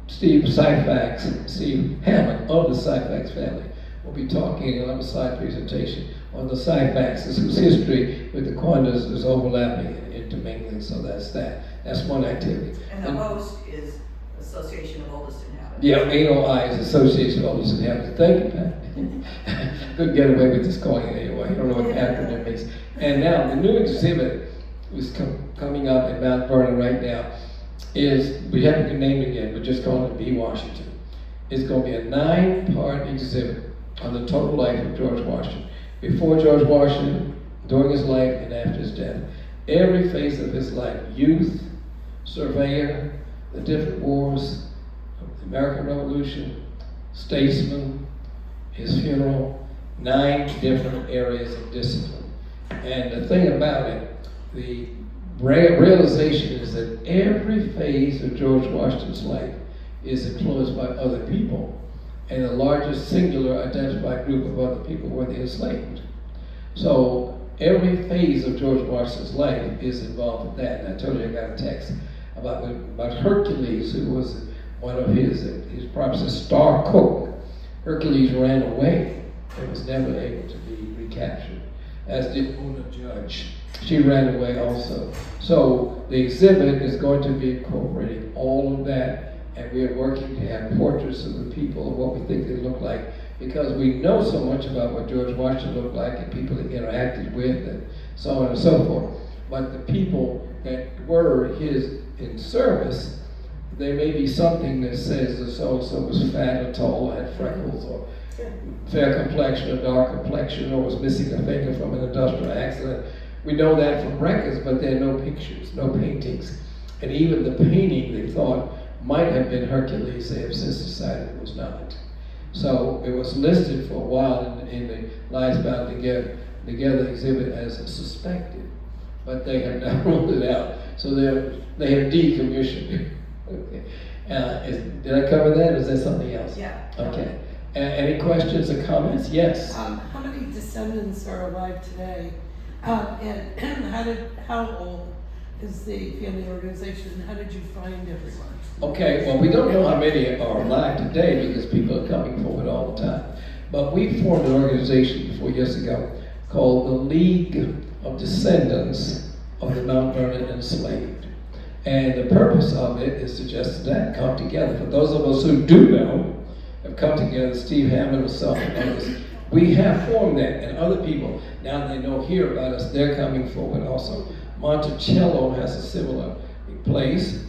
Steve Hammond of the Syphax family will be talking on a side presentation on the Syphaxes, whose history with the Quandas is overlapping and intermingling, so that's that. That's one activity. And the host is Association of Oldest Inhabitants. Yeah, AOI is Association of Oldest Inhabitants. Thank you, Pat. Couldn't get away with just calling it AOI. I don't know what the acronym means. And now, the new exhibit is coming up in Mount Vernon right now is, we haven't been named again, but just call it B. Washington. It's going to be a 9-part exhibit on the total life of George Washington. Before George Washington, during his life, and after his death. Every phase of his life: youth, surveyor, the different wars, the American Revolution, statesman, his funeral, 9 different areas of discipline. And the thing about it, the realization is that every phase of George Washington's life is influenced by other people. And the largest singular identified group of other people were the enslaved. So every phase of George Washington's life is involved with that. And I told you I got a text about Hercules, who was one of his perhaps a star cook. Hercules ran away and was never able to be recaptured, as did Una Judge. She ran away also. So the exhibit is going to be incorporating all of that, and we are working to have portraits of the people, of what we think they look like, because we know so much about what George Washington looked like and people he interacted with and so on and so forth. But the people that were his in service, there may be something that says that so-and-so was fat or tall, had freckles, or fair complexion or dark complexion, or was missing a finger from an industrial accident. We know that from records, but there are no pictures, no paintings. And even the painting they thought might have been Hercules, they have since decided it was not. So it was listed for a while in the Lives Bound Together exhibit as suspected, but they have now ruled it out. So they have decommissioned it. Okay. Did I cover that, or is that something else? Yeah. Okay. Any questions or comments? Yes. How many descendants are alive today? And how old is the family organization? How did you find everyone? Okay, well, we don't know how many are alive today because people are coming forward all the time. But we formed an organization 4 years ago called the League of Descendants of the Mount Vernon Enslaved. And the purpose of it is to just that, come together. For those of us who do know, have come together, Steve Hammond, myself, and others, we have formed that, and other people, now they know here about us, they're coming forward also. Monticello has a similar place.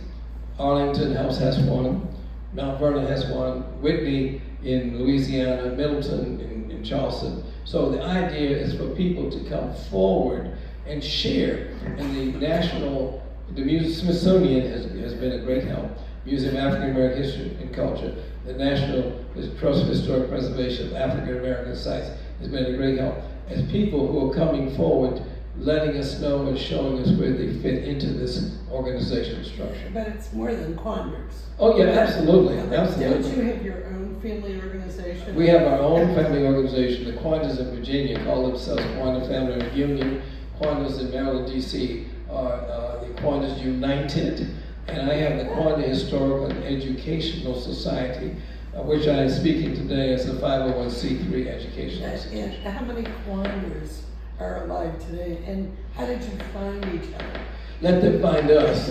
Arlington House has one. Mount Vernon has one. Whitney in Louisiana, Middleton in Charleston. So the idea is for people to come forward and share. And the Smithsonian has been a great help. Museum of African American History and Culture, the National Trust for Historic Preservation of African American Sites has been a great help. As people who are coming forward, letting us know and showing us where they fit into this organizational structure. But it's more than Quanders. Oh yeah, absolutely, Don't absolutely. you have your own family organization? We have our own family organization. The Quanders in Virginia call themselves Quander Family Reunion. Quanders in Maryland, D.C. are the Quanders United. And I have the Quander Historical and Educational Society, which I am speaking today as a 501c3 educational institution. And how many Quanders are alive today? And how did you find each other? Let them find us.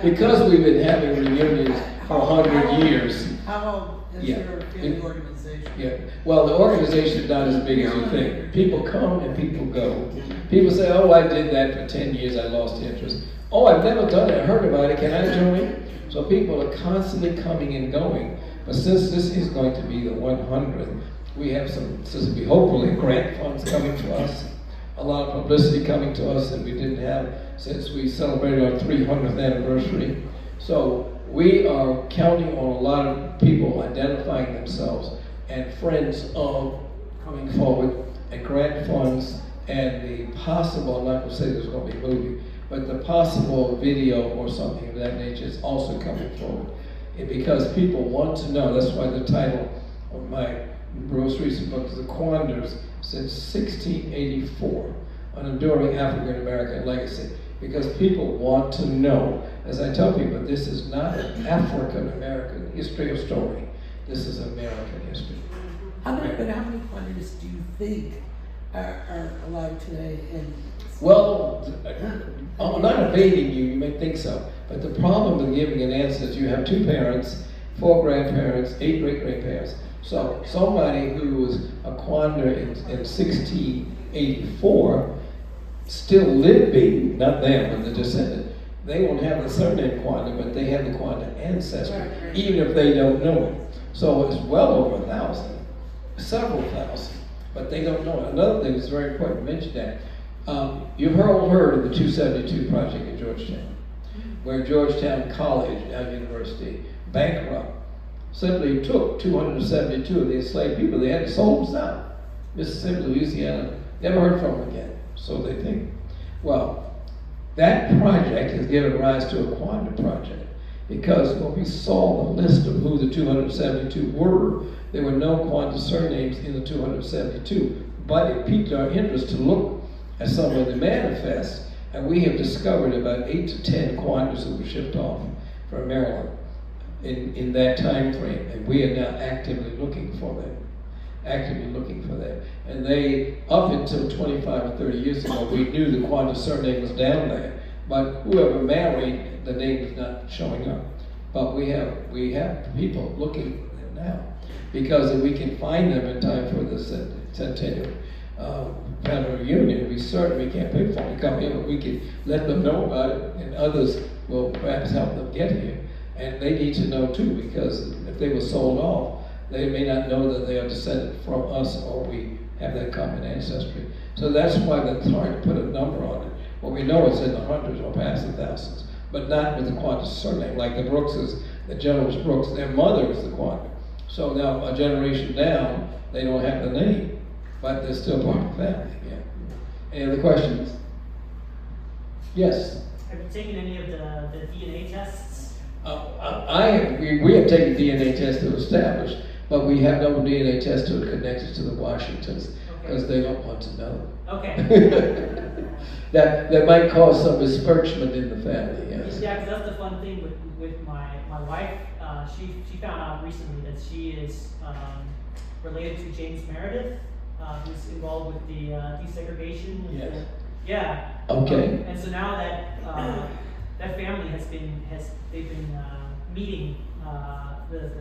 Because we've been having reunions for 100 years. How old is Yeah. your family organization? Yeah. Well, the organization is not as big as you think. People come and people go. People say, oh, I did that for 10 years, I lost interest. Oh, I've never done it, I heard about it, can I join? So people are constantly coming and going. But since this is going to be the 100th, we have hopefully grant funds coming to us, a lot of publicity coming to us that we didn't have since we celebrated our 300th anniversary. So we are counting on a lot of people identifying themselves and friends of coming forward and grant funds and the possible, I'm not going to say there's going to be a movie, but the possible video or something of that nature is also coming forward. Because people want to know, that's why the title of my most recent book is The Quanders Since 1684, An Enduring African American Legacy. Because people want to know, as I tell people, this is not an African American history or story. This is American history. How many Quanders do you think are alive today? Well, I'm not evading you, you may think so, but the problem with giving an answer is you have 2 parents, 4 grandparents, 8 great-grandparents. So somebody who was a Quander in 1684, still living, not them, but the descendant, they won't have the surname Quander, but they have the Quander ancestry, Right. even if they don't know it. So it's well over 1,000, several thousand, but they don't know it. Another thing that's very important to mention that, you've all heard of the 272 project in Georgetown, where Georgetown College, now university, bankrupt, simply took 272 of the enslaved people. They had to sold them out. Mississippi, Louisiana, never heard from them again. So they think, well, that project has given rise to a Quanda project. Because when we saw the list of who the 272 were, there were no Quanda surnames in the 272. But it piqued our interest to look at some of the manifests, and we have discovered about 8 to 10 Quandas that were shipped off from Maryland in that time frame, and we are now actively looking for them. And they, up until 25 or 30 years ago, we knew the Quanda surname was down there, but whoever married, the name is not showing up. But we have people looking for them now, because if we can find them in time for the centennial family reunion, we certainly can't pay for them to come here, but we can let them know about it, and others will perhaps help them get here. And they need to know too, because if they were sold off, they may not know that they are descended from us, or we have that common ancestry. So that's why it's hard to put a number on it. Well, we know it's in the hundreds or past the thousands, but not with the Quanda surname. Like the Brookses, the Generals Brooks, their mother is the Quanda. So now a generation down, they don't have the name, but they're still part of the family. Yeah. Any other questions? Yes. Have you taken any of the DNA tests? We have taken DNA tests to establish, but we have no DNA test to connect it to the Washingtons, because they don't want to know. Okay. That might cause some besmirchment in the family, yes. Yeah, because that's the fun thing with my wife. She found out recently that she is related to James Meredith, who's involved with the desegregation. Yes. Yeah. Okay. And so now that that family they've been meeting, the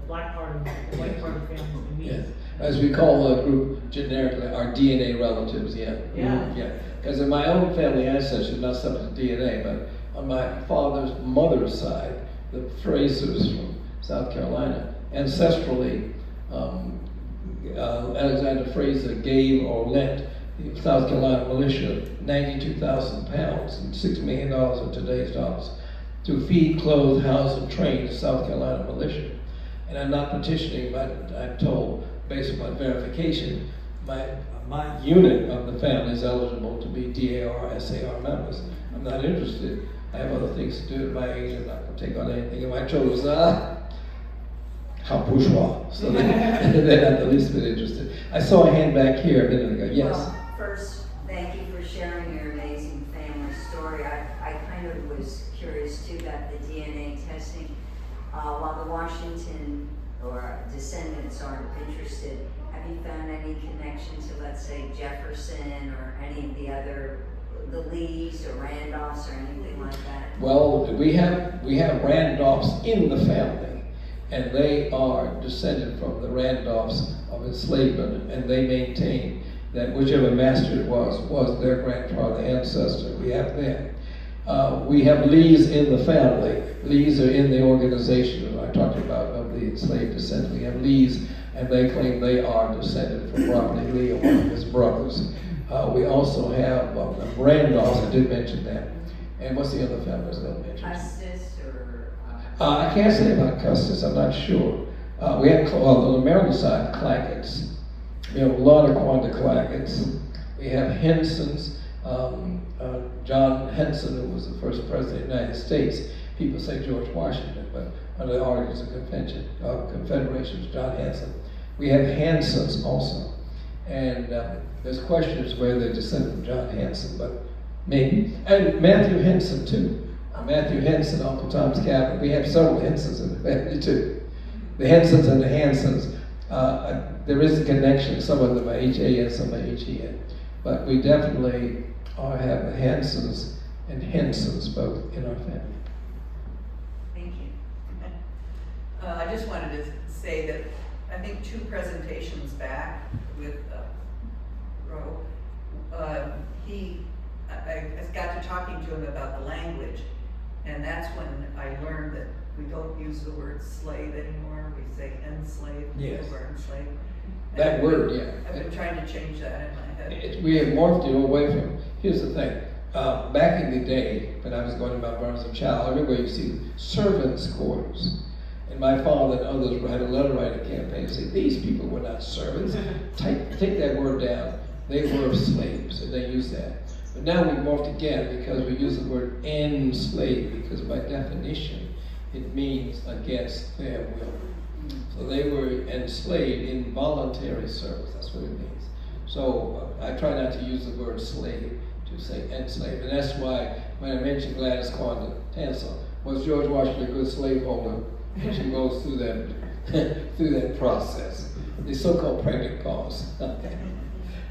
black part and the white part of the family has been meeting. Yes. As we call the group generically, our DNA relatives, yeah. Yeah. Yeah. Because in my own family ancestry, not subject to DNA, but on my father's mother's side, the Frasers from South Carolina, ancestrally, Alexander Fraser gave or lent the South Carolina militia 92,000 pounds and $6 million in today's dollars to feed, clothe, house, and train the South Carolina militia. And I'm not petitioning, but I'm told, based upon verification, my unit of the family is eligible to be DAR, SAR members. I'm not interested. I have other things to do at my age. I'm not going to take on anything. And my children say, how bourgeois. So they're not the least bit interested. I saw a hand back here a minute ago. Yes? Well, first, thank you for sharing your amazing family story. I kind of was curious too about the DNA testing. While the Washington or descendants aren't interested, have you found any connection to, let's say, Jefferson or any of the other, the Lees or Randolphs or anything like that? Well, we have Randolphs in the family, and they are descended from the Randolphs of enslavement, and they maintain that whichever master it was their grandfather ancestor. We have them. We have Lees in the family. Lees are in the organization that I talked about of the enslaved descent. We have Lees, and they claim they are descended from Robert Lee, or one of his brothers. We also have Randolphs, I did mention that. And what's the other family I was going to mention? Custis or? I can't say about Custis, I'm not sure. We have, on the Maryland side, Clacketts. We have a lot of Quanda Clacketts. We have Hensons. John Henson, who was the first president of the United States. People say George Washington, but under the Articles of Confederation, it's John Henson. We have Hansons also. And there's questions whether they're descended from John Henson, but maybe. And Matthew Henson, too. Matthew Henson, Uncle Tom's Cabin. We have several Hensons in the family, too. The Hensons and the Hansons, there is a connection. Some of them are H-A-N, some are H-E-N. But we definitely have the Hansons and Hensons both in our family. Thank you. I just wanted to say that I think 2 presentations back with Roe, I got to talking to him about the language, and that's when I learned that we don't use the word slave anymore. We say enslaved. Yes. The word enslaved. That word, yeah. I've been trying to change that in my head. We have morphed it away from. Here's the thing. Back in the day, when I was going to Mount Vernon as a child, everywhere you see servants' quarters. And my father and others had a letter writing campaign to say, these people were not servants. Take that word down. They were slaves, and they used that. But now we've morphed again because we use the word enslaved, because by definition, it means against their will. So they were enslaved in voluntary service. That's what it means. So I try not to use the word slave, to say enslaved. And that's why when I mentioned Gladys Carter Tansel, was George Washington a good slaveholder? And she goes through that through that process. The so-called pregnant pause. Okay.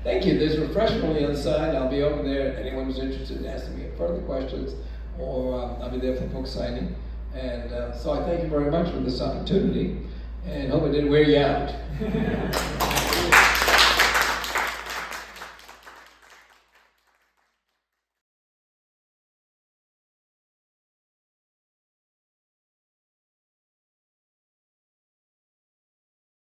Thank you. There's refreshment on the other side. I'll be over there. Anyone who's interested in asking me further questions, or I'll be there for book signing. And so I thank you very much for this opportunity, and hope it didn't wear you out.